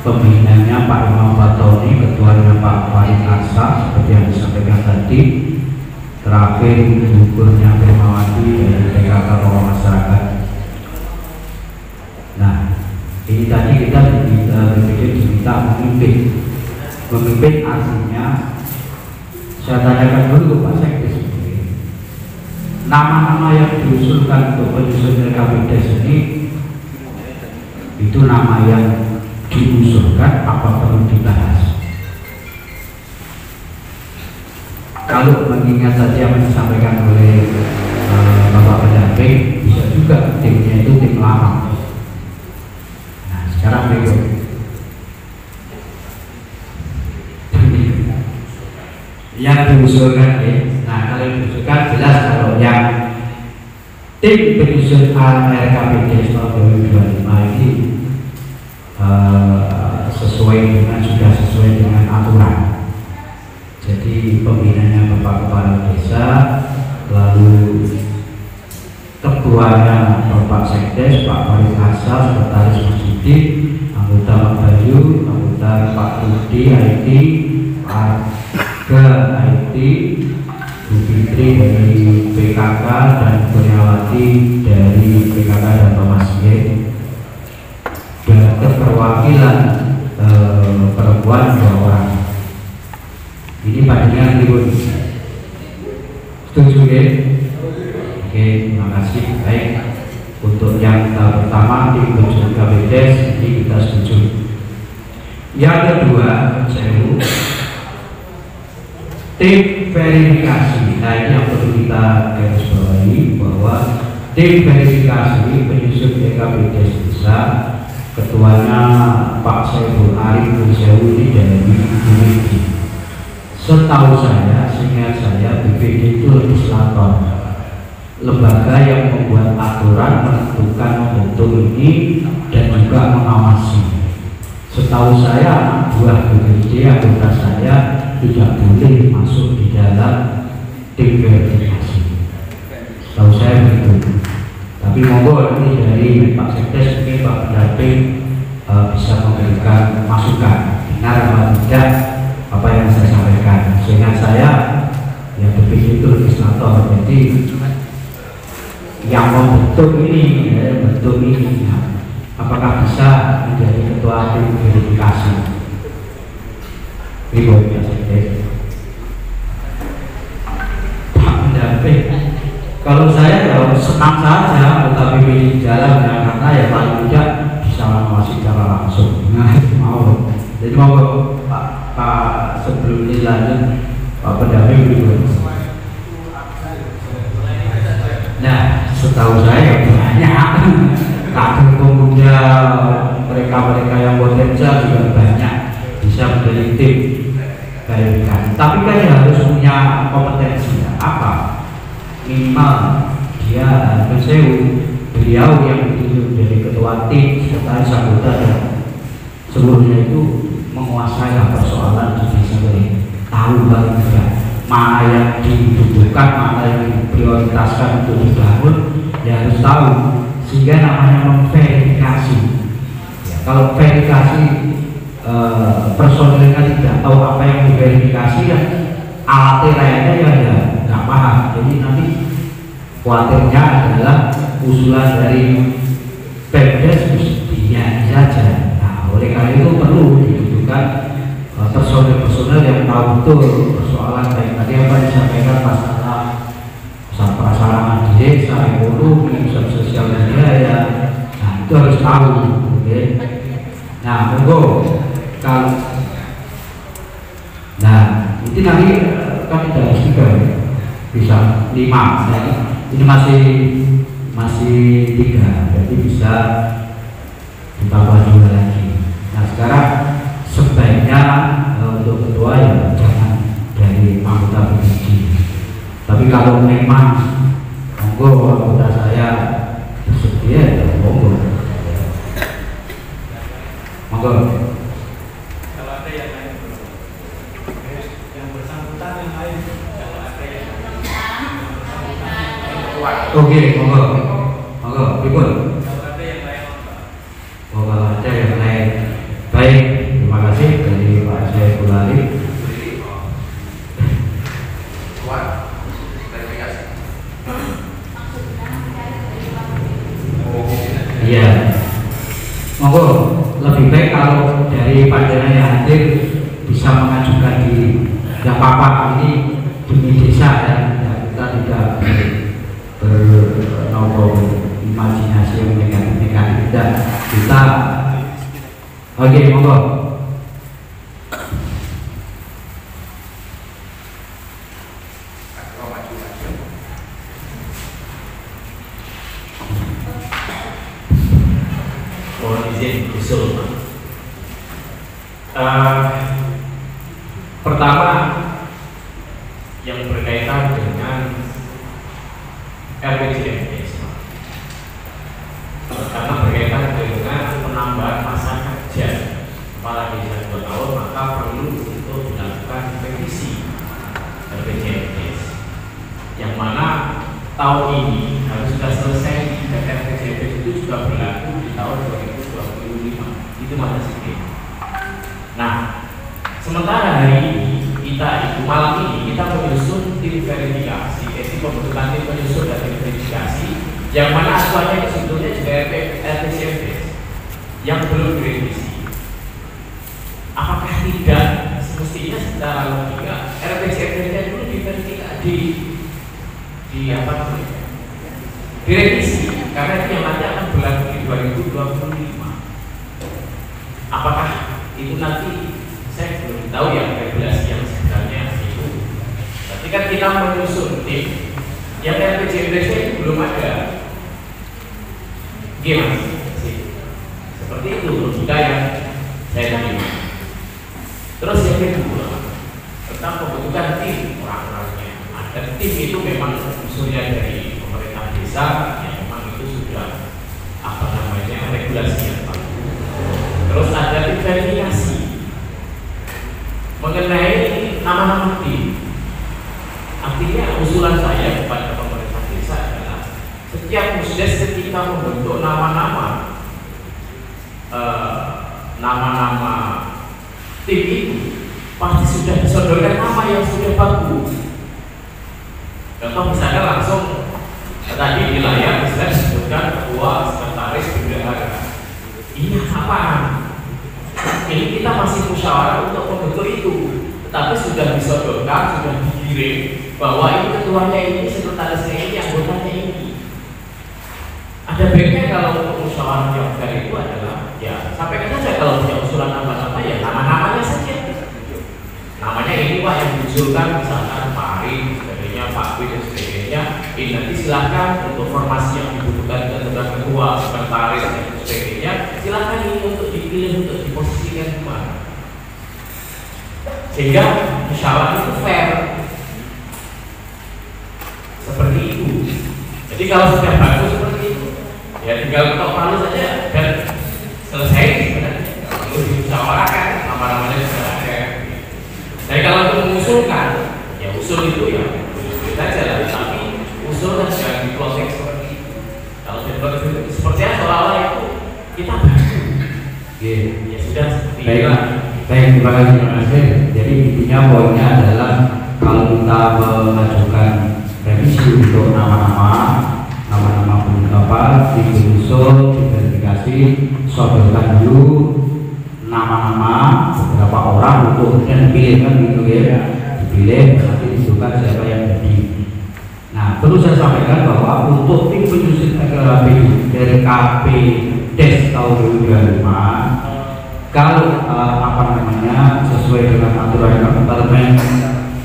pembinanya Pak Imam Fatoni, ketuanya Pak Farid Asa seperti yang disampaikan tadi, terakhir guburnya Permawati dari PKK Tokoh Masyarakat. Nah, ini tadi kita BPD diminta memimpin artinya Saya tanyakan dulu ke Pak Sekdes, nama-nama yang diusulkan untuk penyusun RKPDes ini itu nama yang diusulkan apa perlu dibahas? Kalau mengingat tadi yang disampaikan oleh Bapak pendamping, bisa juga timnya itu tim lama. Nah sekarang berikut yang diusulkan ya. Nah kalau diusulkan jelas kalau yang tim penyusun RKPDes tahun 2025 ini sesuai dengan aturan. Jadi pembinanya Bapak Kepala Desa, lalu ketuanya Bapak Sekdes, Pak Farid Asa, Sekretaris Masjid, anggota Pak Bayu, anggota Pak Rudi IT, Pak ke IT, Bu Fitri dari PKK dan Kurniawati dari PKK dan Thomas Y, dan keperwakilan perempuan 2 orang. Ini panjangan ribut. Setuju ya? Oke, terima kasih. Baik, untuk yang pertama tim penyusun RKPDes ini kita setuju. Yang kedua, tim verifikasi. Nah ini yang perlu kita garis bawahi bahwa tim verifikasi penyusun RKPDes Desa, ketuanya Pak Saiful Arif Musewi dari BPD. Setahu saya, seingat saya, BPD itu legislator, lembaga yang membuat aturan, menentukan, membentuk ini dan juga mengawasi. Setahu saya anak buah BPD anggota saya tidak boleh masuk di dalam tim verifikasi. Setahu saya begitu. Tapi monggo ini dari Pak Sekdes ini Pak pendamping bisa memberikan masukan, benar atau tidak apa yang saya sampaikan. Seingat saya yang BPD itu legislator, jadi yang membentuk ini, apakah bisa menjadi ketua tim verifikasi? Ribut ya Pak pendamping. Kalau saya ya senang saja anggota BPD jalan ya, karena ya paling tidak bisa mengawasi secara langsung. Nah mau, jadi mau Pak sebelum ini lanjut Pak pendamping ribut. Nah setahu saya banyak kader pemuda, mereka yang potensial juga banyak bisa menjadi tim verifikasi. Tapi kan dia harus punya kompetensi apa? Minimal dia beliau yang ditunjuk dari ketua tim, sekretaris anggota dan seluruhnya itu menguasai persoalan di desa ini. Tahu paling tidak mana yang dibutuhkan, mana yang diprioritaskan untuk dibangun, dia harus tahu. Sehingga namanya memverifikasi. Ya, kalau verifikasi personilnya tidak tahu apa yang diverifikasi, ya alat lainnya ya nggak paham. Jadi nanti khawatirnya adalah usulan dari Pemdes dia saja. Nah, oleh karena itu perlu dibutuhkan personil yang tahu betul persoalan baik tadi apa disampaikan masalah prasarana desa, ekonomi, sosial media ya. Nah itu harus tahu, oke? Nah monggo kalau itu nanti kan tidak tiga, bisa 5. Nah, ini masih 3, jadi bisa ditambah 2 lagi. Nah sekarang sebaiknya untuk ketua ya jangan dari anggota BPD. Tapi kalau memang monggo anggota saya bersedia ya monggo. Kalau ada yang lain, yang bersangkutan yang lain, kalau ada yang bersangkutan. Oke, monggo, ribut. Kalau ada yang lain, Kalau ada yang lain, baik. Terima kasih dari Pak Saiful Arif. Iya, monggo lebih baik kalau dari pandangan yang hadir bisa mengajukan di yang papan ini demi desa ya, kita tidak berimajinasi yang negatif-negatif, kita oke, monggo. Usul. Pertama yang berkaitan dengan RPJMD, karena berkaitan dengan penambahan masa kerja kepala desa 2 tahun, maka perlu untuk dilakukan revisi RPJMD, yang mana tahun ini harus sudah selesai, dan RPJMD itu juga berlaku di tahun 2025. Itu mana sih? Nah, sementara hari ini malam ini kita menyusun tim verifikasi, pembentukan tim penyusun dan tim verifikasi, yang mana acuannya itu sebetulnya juga RPJMD yang belum direvisi. Apakah tidak semestinya secara logika RPJMD dulu diverifikasi, direvisi, karena itu yang nanti akan berlaku di 2025. Apakah itu nanti, saya belum tahu ya regulasi yang sebenarnya itu. Tapi kan kita menyusun tim yang RPJMD itu belum ada. Gimana sih? Seperti itu logika yang saya terima. Terus yang kedua, tentang pembentukan tim orang-orangnya. Dan tim itu memang usulnya dari pemerintah desa, yang memang itu sudah regulasi yang baru. Terus ada tim verifikasi mengenai nama-nama tim. Artinya usulan saya kepada pemerintah desa adalah setiap musdes ketika membentuk nama-nama tim itu pasti sudah disodorkan nama yang sudah bagus. Contoh misalnya langsung tadi di layar saya sebutkan ketua, sekretaris, bendahara. Ini apaan? Ini kita masih musyawarah untuk membentuk itu, tetapi sudah disodorkan, sudah dikirim bahwa ini ketuanya ini, sekretarisnya ini, anggotanya ini. Ada baiknya kalau untuk musyawarah yang dari itu adalah ya sampaikan saja kalau punya usulan nama-nama ya nama-namanya saja. Namanya ini Pak yang diusulkan, misalkan Pak Ari, sebagainya, Pak B dan sebagainya. Ini nanti silakan untuk formasi yang dibutuhkan ketua, sekretaris dan sebagainya. Silakan ini untuk dipilih untuk diposisikan di mana. Sehingga musyawarah itu fair. Seperti itu. Jadi kalau sudah bagus seperti itu, ya tinggal ketok palu saja dan selesai sebenarnya. Perlu dimusyawarahkan, nama-namanya sudah ada. Jadi kalau untuk mengusulkan, ya usul itu ya usul saja lah, tapi usul kan jangan diproses seperti itu. Kalau diproses sepertinya seolah-olah itu kita bantu. Ya sudah seperti itu. Baik, terima kasih. Jadi intinya poinnya adalah kalau kita mengajukan revisi untuk nama-nama tim usul, diverifikasi, sodorkan dulu nama-nama beberapa orang untuk kemudian dipilih kan gitu ya, dipilih nanti ditentukan siapa yang jadi. Nah, perlu saya sampaikan bahwa untuk tim penyusun dari KP Des tahun 2025 kalau sesuai dengan aturan Parlemen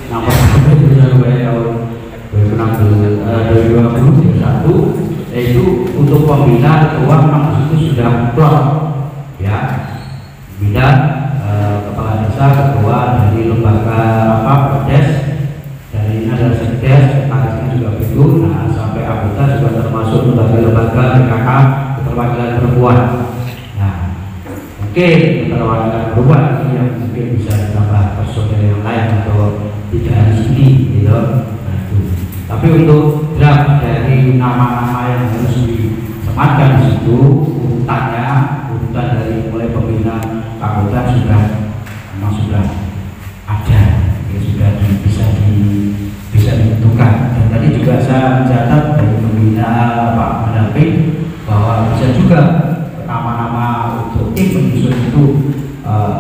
nomor 1 tahun 2021 yaitu untuk pembina ketua memang itu sudah plot ya, bina kepala desa, ketua dari lembaga Perdes, dari ini adalah Sekdes, sekretarisnya juga begitu. Nah, sampai anggota juga termasuk lembaga PKK keterwakilan perempuan. Nah, mungkin keterwakilan perempuan ini yang mungkin bisa ditambah personel yang lain atau tidak di sini gitu. Nah, itu. Tapi untuk draft dari nama-nama yang harus disematkan di situ, urutan dari mulai pembina anggota memang sudah ada, ya, sudah bisa ditentukan. Dan tadi juga saya mencatat dari pembina Pak Mendamping bahwa bisa juga nama-nama untuk tim menyusun itu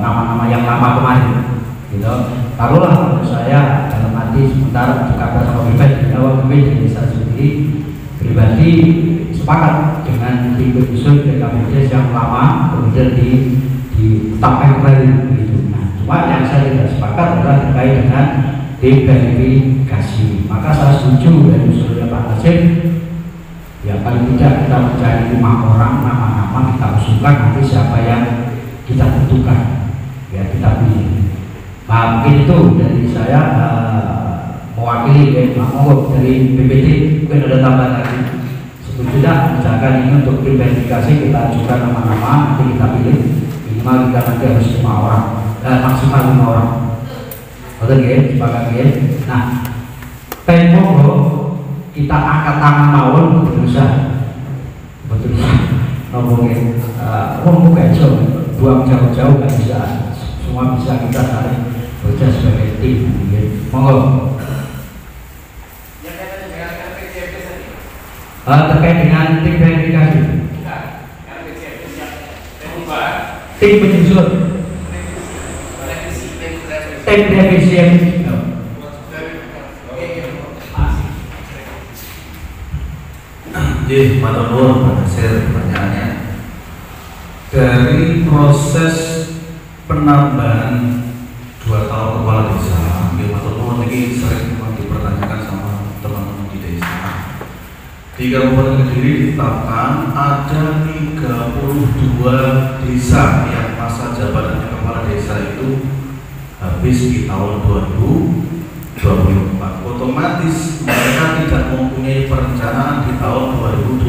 nama-nama yang lama kemarin, gitu. Taruhlah menurut saya dalam arti sementara untuk kata sama pribadi dari saya sendiri pribadi sepakat dengan tim penyusun PKPDS yang lama kemudian ditetapkan kembali begitu. Nah, cuma yang saya tidak sepakat adalah terkait dengan tim verifikasi. Maka saya setuju dengan usulnya Pak Nasir. Ya paling tidak kita mencari 5 orang nama-nama kita usulkan nanti siapa yang kita butuhkan ya kita pilih. Nah, mungkin itu dari saya mewakili dari BPD. Mungkin ada tambahan lagi. Setuju misalkan ini untuk tim verifikasi kita ajukan nama-nama nanti kita pilih minimal kita nanti harus 5 orang maksimal 5 orang. Betul ya, sepakat ya. Nah, tempo kita angkat tangan mawon berusaha betul ngomongin bukan buang jauh-jauh nggak bisa, semua bisa kita saling bekerja sebagai tim ya. Monggo terkait dengan tim verifikasi tim penyusun tim revisi yang matur nuwun Pak Nasir pertanyaannya. Dari proses penambahan 2 tahun kepala desa, matur nuwun ini sering dipertanyakan sama teman-teman di desa. Di Kabupaten Kediri ditetapkan ada 32 desa yang masa jabatan kepala desa itu habis di tahun 2024. Otomatis mereka tidak mempunyai perencanaan di tahun 2025.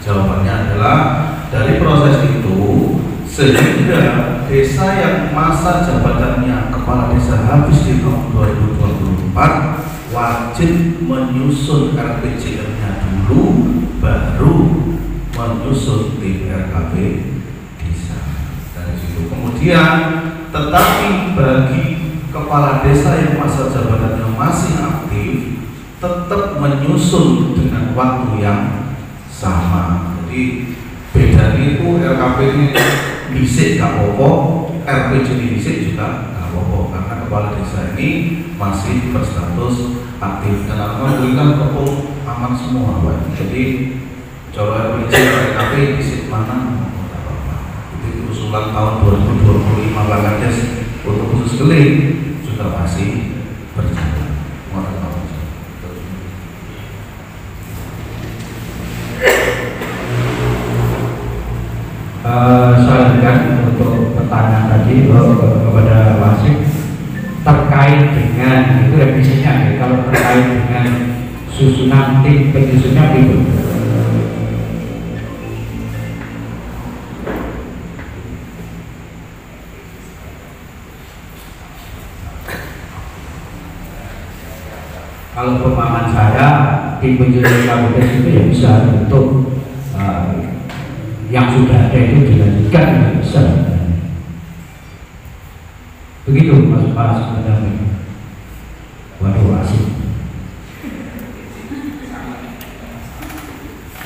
Jawabannya adalah dari proses itu sehingga desa yang masa jabatannya kepala desa habis di tahun 2024 wajib menyusun RPJM-nya dulu, baru menyusun tim RKP desa. Dari situ kemudian, tetapi bagi kepala desa yang masa jabatannya masih aktif tetap menyusun dengan waktu yang sama. Jadi bedanya itu RKP ini bisik gak apa-apa, RPJ bisik juga gak apa-apa karena kepala desa ini masih berstatus aktif dan alhamdulillah kepung aman semua Pak. Jadi cara RPJ RKP bisik mana gak apa-apa. Jadi usulan tahun 2025 Bangladesh untuk khusus keling sudah masih berjalan. Saya lanjutkan untuk pertanyaan tadi kepada Wasik terkait dengan itu revisinya ya, kalau terkait dengan susunan tim penyusunnya itu. Kalau pemahaman saya tim penyusun kabupaten itu ya bisa untuk yang sudah ada itu dilanjutkan tidak bisa. Begitu Mas Pak sebenarnya. Waduh asik.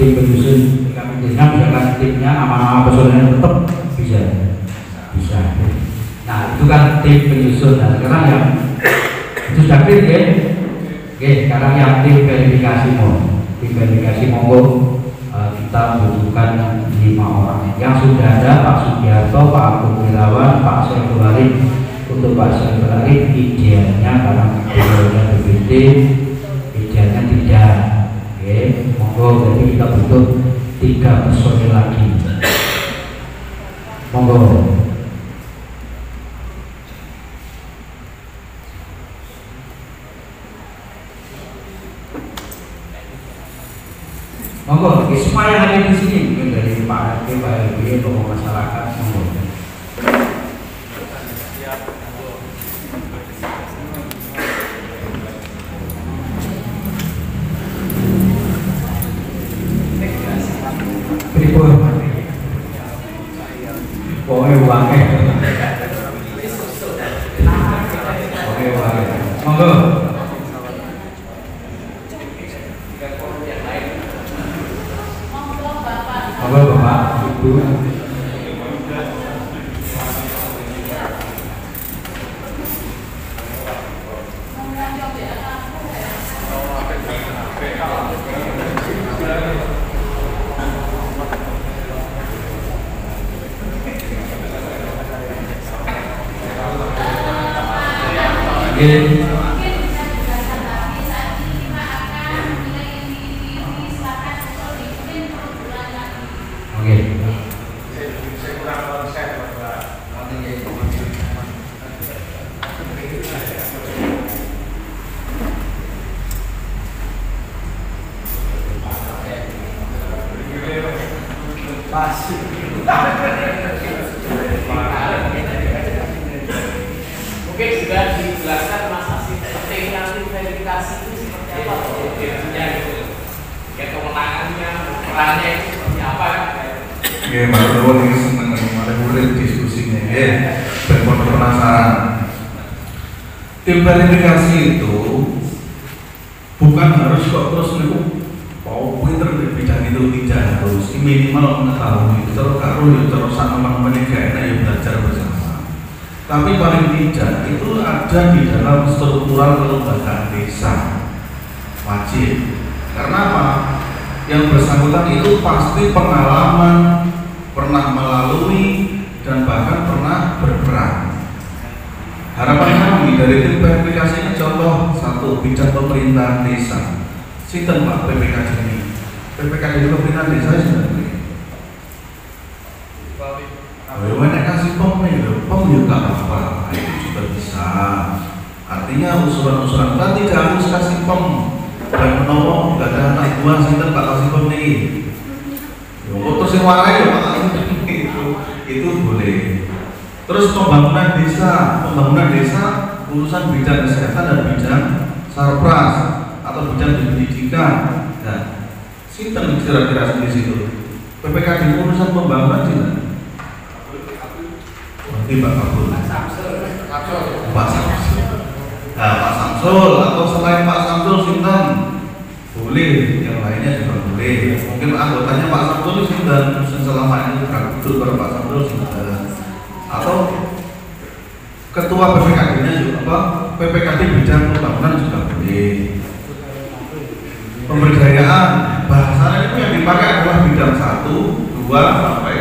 Tim penyusun kabupatennya misalkan timnya nama-nama personelnya tetap bisa. Nah itu kan tim penyusun. Nah sekarang yang itu sudah clear ya. Oke, sekarang yang tim verifikasi monggo kita butuhkan 5 orang yang sudah ada Pak Sugiarto, Pak Agung Wirawan, Pak Syekhuari. Untuk Pak Syekhuari idealnya karena idealnya BPD idealnya 3. Oke, monggo jadi kita butuh 3 personil lagi. Monggo. Monggo, semua yang ada di sini mungkin dari Pak RT, Pak RW, tokoh masyarakat, monggo. Pripun? Pokoknya uangnya. Monggo. Halo Bapak, Ibu. Oke. Mungkin sudah dijelaskan Mas Asyid pentingnya tim verifikasi itu seperti apa objektifnya gitu, kayak kewenangannya, perannya itu seperti apa kan? Oke, Mas Nuwun ini seneng ada murid diskusinya ya, dan penasaran. Tim verifikasi itu bukan harus kok terus nih, mau pinter di bidang itu tidak harus, minimal mengetahui. Terus sama menegaknya yang belajar bersama. Tapi paling tidak itu ada di dalam struktural kelembagaan desa wajib. Karena apa? Yang bersangkutan itu pasti pengalaman, pernah melalui dan bahkan pernah berperan. Harapan kami dari tim verifikasi ini contoh satu bidang pemerintahan desa. Sinten Pak PPKD ini? PPKD pemerintahan desa sudah beri. Bagaimana kasih pom nih? Pom juga apa? Itu juga bisa. Artinya usulan-usulan kita tidak harus kasih pom dan menolong. Tidak ada anak buah sinten Pak kasih pom nih. Terus yang warai ya Pak itu boleh. Terus pembangunan desa urusan bidang kesehatan dan bidang sarpras atau bidang pendidikan. Nah, sinten kira-kira di situ. PPKD urusan pembangunan tidak. Nanti Pak Kabul. Pak Samsul. Nah, Pak Samsul atau selain Pak Samsul sinten? Boleh, yang lainnya juga boleh. Mungkin anggotanya Pak Samsul sinten selama ini betul pada Pak Samsul sinten. Atau ketua PPKD-nya juga apa? PPKD bidang pembangunan juga boleh. Pemberdayaan bahasanya itu yang dipakai adalah bidang 1, 2 sampai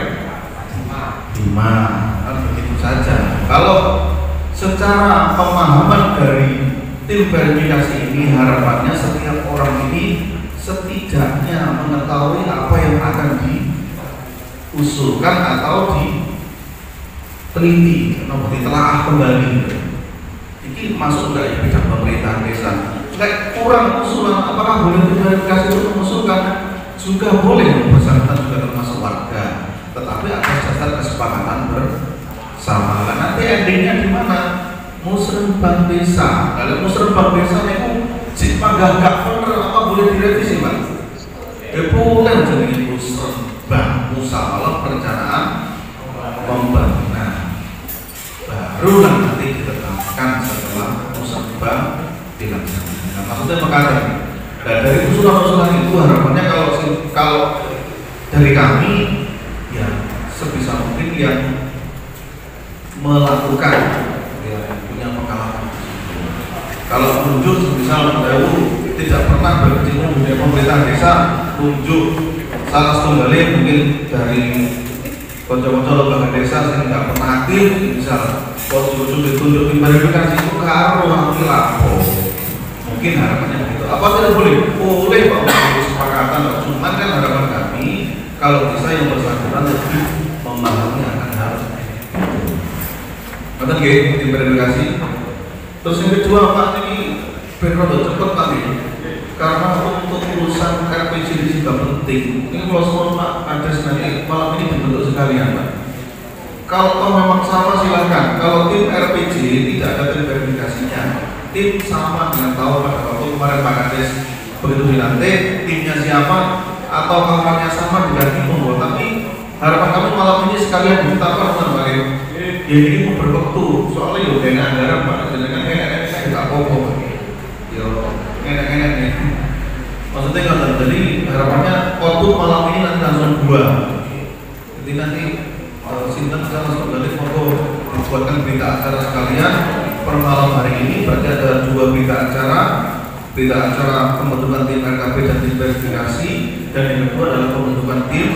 5. Begitu saja. Kalau secara pemahaman dari tim verifikasi ini harapannya setiap orang ini setidaknya mengetahui apa yang akan diusulkan atau diteliti, ditelaah kembali. Ini masuk nggak ya bidang pemerintahan desa? Nggak kurang usulan, apakah boleh diverifikasi untuk mengusulkan? Juga boleh, bersangkutan juga termasuk warga, tetapi atas dasar kesepakatan bersama. Nanti endingnya di mana? Musrenbang desa. Kalau musrenbang desa itu jika gak bener apa boleh direvisi Pak? Boleh jadi musrenbang musyawarah perencanaan pembangunan. Barulah nanti ditetapkan setelah musrenbang dilaksanakan. Nah, maksudnya makanya dari usulan-usulan itu harapannya kalau dari kami ya sebisa mungkin yang melakukan ya, punya pengalaman. Kalau tunjuk misal dahulu tidak pernah berkecimpung di pemerintahan desa, tunjuk salah setunggalnya mungkin dari konco-konco lembaga desa yang tidak pernah aktif, misal posisi ditunjuk tim verifikasi itu karo nanti lapor. Mungkin harapannya begitu. Apa tidak boleh? Boleh Pak, kesepakatan. Cuman kan harapan kami kalau bisa yang bersangkutan lebih memahami akan hal itu. Betul nggih, tim verifikasi. Terus yang kedua Pak, ini berapa cepat Pak ini? Karena untuk urusan RPG ini juga penting. Ini kalau semua Pak ada nanti malam ini dibentuk sekalian Pak. Kalau memang sama silakan. Kalau tim RPG tidak ada tim verifikasinya, tim sama dengan tahu pada waktu kemarin Pak Kades begitu dilantik, timnya siapa atau kamarnya sama diganti monggo. Tapi harapan kami malam ini sekalian ditetapkan Pak. Ya ini mau berwaktu soalnya yo kena anggaran Pak, jenengan enak saya tak apa-apa. Yo enak-enak nih. Maksudnya kan jadi harapannya waktu malam ini nanti langsung 2. Jadi nanti sinten sama sekali monggo dibuatkan berita acara sekalian per malam hari ini. Berarti ada 2 berita acara pembentukan tim RKP dan tim verifikasi, dan yang kedua adalah pembentukan tim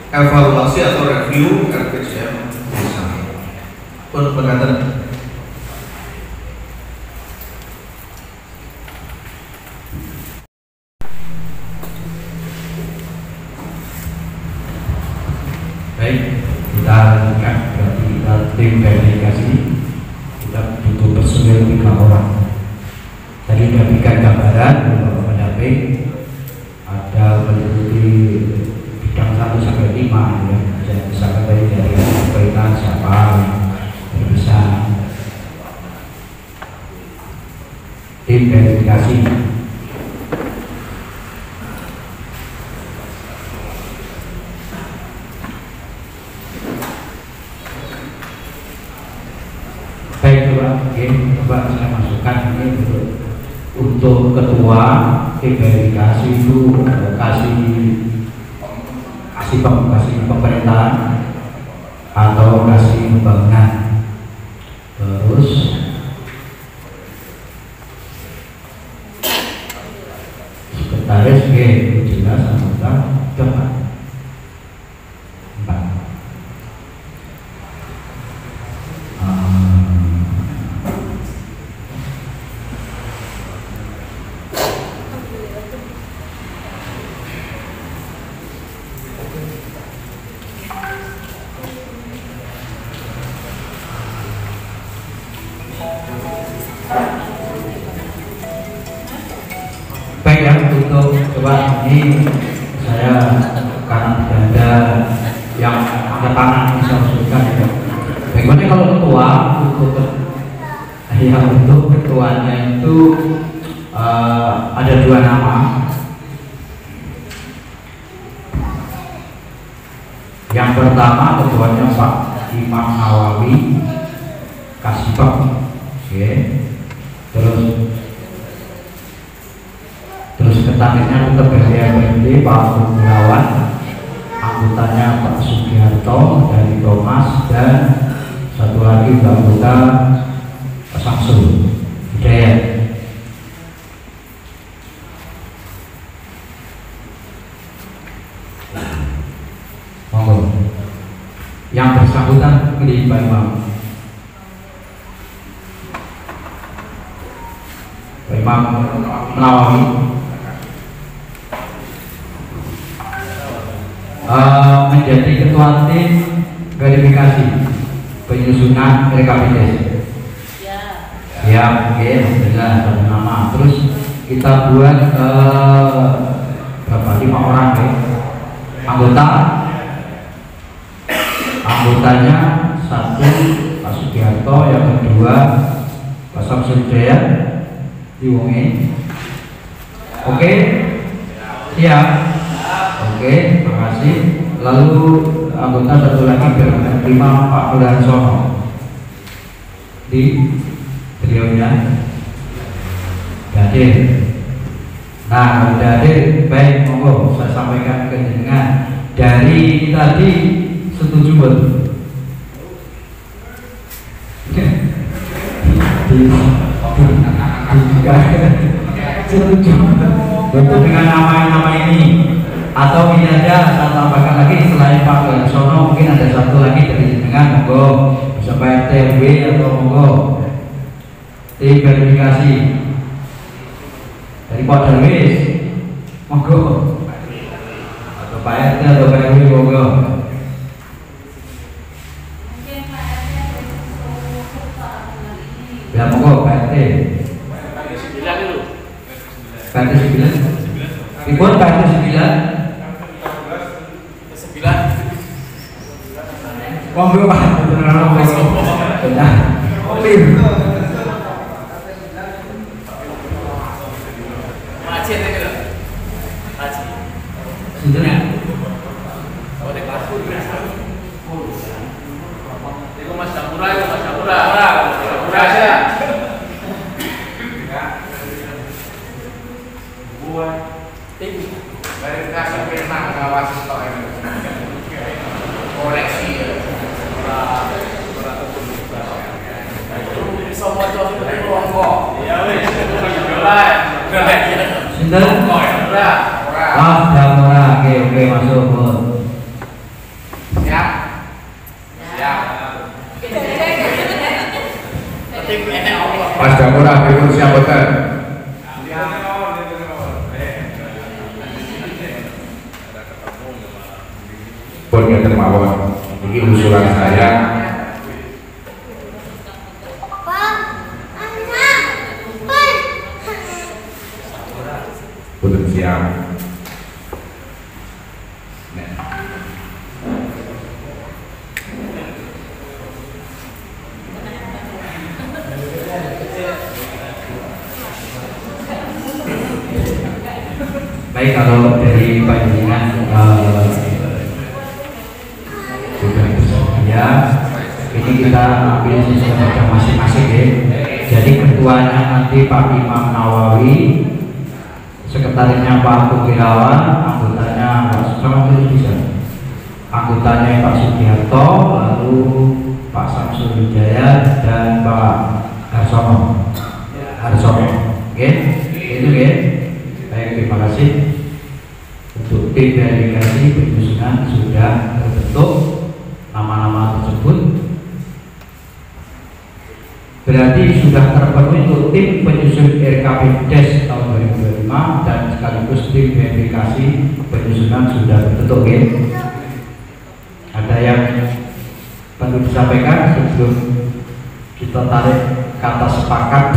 evaluasi atau review RPJM desa. Pun berkaitan usul 3 orang. Tadi sudah berikan gambaran Bapak pendamping ada meliputi bidang 1 sampai 5 ya. Saya misalkan tadi dari pemerintahan siapa yang bisa tim verifikasi. Baik coba saya masukkan ini untuk ketua tim verifikasi itu kasih pemerintahan atau kasih pembangunan. Terus sekretaris itu jelas anggota coba 4. Baik ya, untuk coba ini saya karena tidak ada yang angkat tangan bisa usulkan ya. Bagaimana kalau ketua untuk ketuanya itu ada 2 nama. Yang pertama ketuanya Pak Imam Nawawi Kasibak, oke. Terus ketangannya tetap BPD Pak Gunawan, anggotanya Pak Sugiharto dari Thomas, dan satu lagi anggota Pak Samsul Hidayat. Monggo. Yang bersangkutan pilih Pak Imam. Pak Imam Nawawi. Menjadi ketua tim verifikasi penyusunan RKPD. Ya, oke, alhamdulillah satu nama. Terus kita buat berapa? 5 orang ya. Anggotanya 1 Pak Sugiharto, yang kedua Pak Samsul Hidayat diwongi. Oke, siap. Oke, terima kasih. Lalu anggota satu lagi berlima Pak Mudarsono di beliaunya hadir. Nah, kalau hadir, baik, monggo saya sampaikan ke jenengan. Dari tadi setuju betul? Setuju betul dengan nama ini? Atau ini ada, saya tambahkan lagi selain Pak Mudarsono, mungkin ada satu lagi dari jenengan, monggo bisa Pak RT atau monggo tim verifikasi dari Pak Darwis, monggo, atau Pak RT atau Pak RW, monggo. Ya monggo Pak RT. Pak RT 9. Ribut Pak RT 9. Monggo Pak, benar monggo. Benar. Macet itu loh. Macet. Sudah. Oh, di kelas pun berasa. Itu Mas Sapura, itu Mas Sapura. Sapura aja. Buat tim verifikasi pernah ngawasi stok ini. Koreksi ya. Bisa moco seperti monggo. Iya wis. Sinten? Ora. Oke, masuk, Bu. Siap. Siap. Mas Damura, berikut siap betul. Pun ya termawon. Ini usulan saya. potensial. Baik, kalau dari panjenengan sudah bersedia, ini kita ambil sesuatu masing-masing ya. Jadi ketuanya nanti Pak Imam Nawawi, sekretarisnya Pak Wirawan, anggotanya anggotanya Pak Sugiharto, lalu Pak Samsul Wijaya dan Pak Harsono. Oke, itu ya. Baik, terima kasih. Untuk tim verifikasi penyusunan sudah terbentuk nama-nama tersebut. Berarti sudah terpenuhi untuk tim penyusun RKP-DES tahun 2025 dan sekaligus tim verifikasi penyusunan sudah terbentuk ya. Ada yang perlu disampaikan sebelum kita tarik kata sepakat?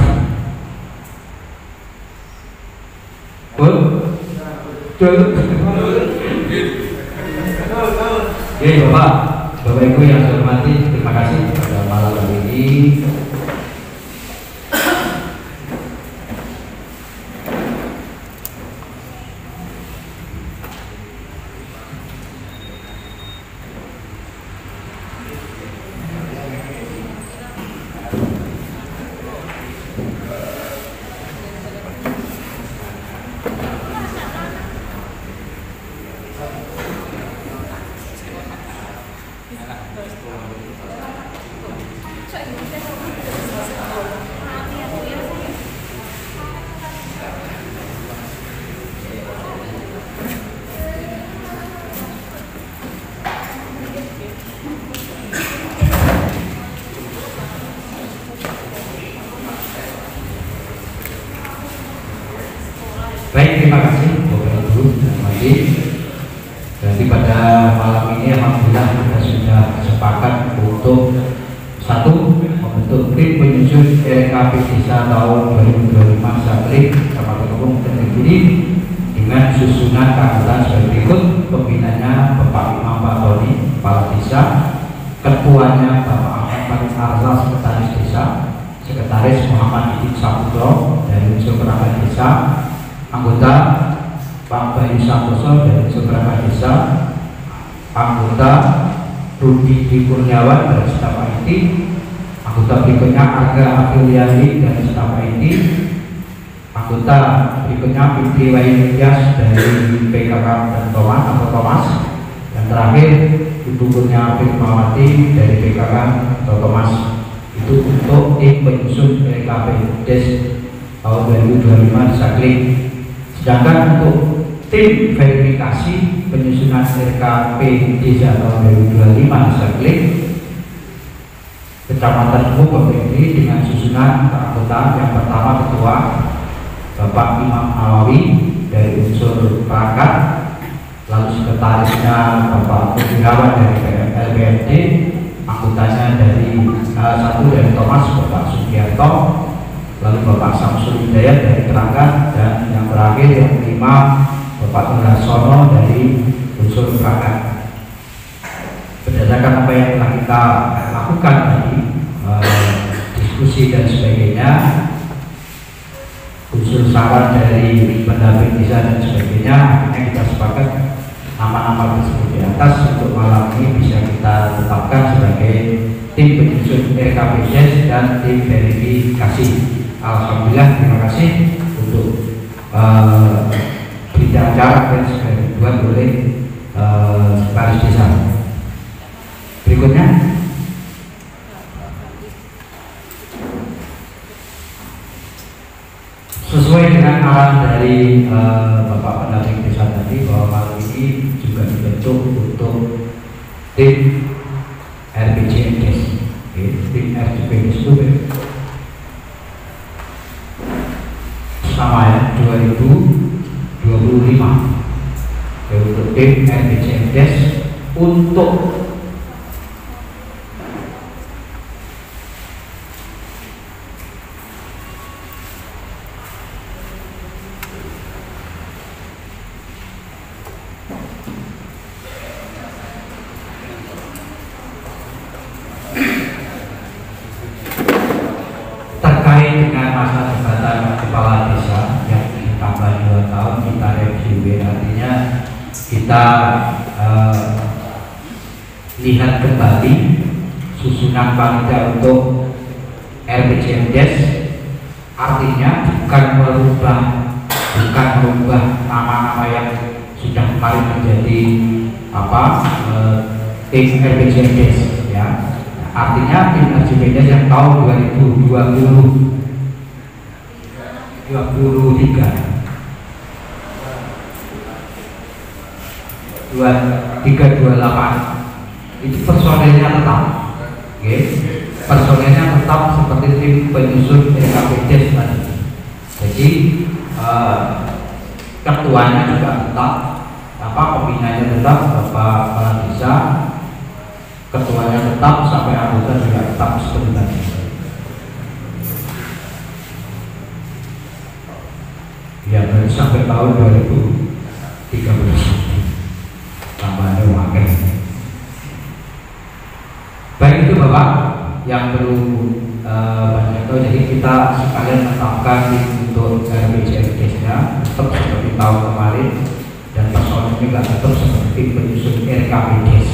Oke, Bapak Ibu yang saya hormati, terima kasih pada malam hari ini. Baik, terima kasih Bapak Ibu dan Wali. Jadi pada malam ini alhamdulillah kita sudah sepakat untuk satu, membentuk tim penyusun RKP Desa tahun 2025 Saklik Kabupaten Kampung terdiri dengan susunan keanggotaan sebagai berikut. Pembinanya Bapak Imam Fatoni, Kepala Desa, ketuanya Bapak Ahmad Farid Arza, Sekretaris Desa, Sekretaris Muhammad Idin Saputro dari unsur perangkat desa, anggota Pak Bayu Santoso dari Seberapa Desa, anggota Rudi Di Kurniawan dari staf IT, anggota berikutnya Arga Afiliali dari staf IT, anggota berikutnya Fitri Wahyudias dari PKK dan Thomas, dan terakhir Ibu Kurnia Firmawati dari PKK atau Thomas. Itu untuk tim penyusun RKP-DES tahun 2025 di Saklik. Sedangkan untuk tim verifikasi penyusunan RKP Desa tahun 2025 di Saklik Kecamatan Kubu berdiri dengan susunan keanggotaan yang pertama Ketua Bapak Imam Nawawi dari unsur perangkat, lalu sekretarisnya Bapak Wirawan dari LBMD, anggotanya dari satu dari Thomas Bapak Sugiharto, lalu Bapak Samsul Hidayat dari perangkat, dan yang terakhir yang kelima Bapak Harsono dari unsur perangkat. Berdasarkan apa yang telah kita lakukan tadi, diskusi dan sebagainya, unsur saran dari pendamping desa dan sebagainya, akhirnya kita sepakat nama-nama tersebut di atas untuk malam ini bisa kita tetapkan sebagai tim penyusun RKP-DES dan tim verifikasi. Alhamdulillah, terima kasih untuk berita acara yang sudah dibuat oleh Sekretaris Desa. Berikutnya, sesuai dengan arahan dari Bapak Pendamping Desa tadi bahwa malam ini juga dibentuk untuk tim RPJMDes. Tim RPJMDes itu sama ya, 2025 untuk tim RPJMDes untuk terkait dengan masa jabatan kepala desa yang ditambah 2 tahun kita review, artinya kita lihat kembali susunan panitia untuk RPJMDes, artinya bukan merubah nama-nama yang sudah kemarin menjadi tim RPJMDes ya. Artinya tim RPJMDes yang tahun 2328 itu personelnya tetap, okay. Personelnya tetap seperti tim penyusun RKPDes tadi. Jadi ketuanya juga tetap, pembinanya tetap Bapak Kepala Desa, ketuanya tetap, sampai anggota juga tetap seperti tadi. Ya, berarti sampai tahun 2013 tambahnya wakil. Baik, itu Bapak yang perlu banyak tahu. Jadi kita sekalian menetapkan untuk RPJMDes-nya tetap seperti tahun kemarin, dan personel juga tetap seperti penyusun RKPDes.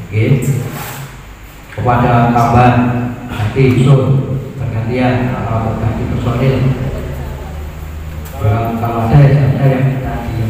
Oke. Kepada tambahan nanti usul pergantian atau berganti personil. Kalau ada yang tadi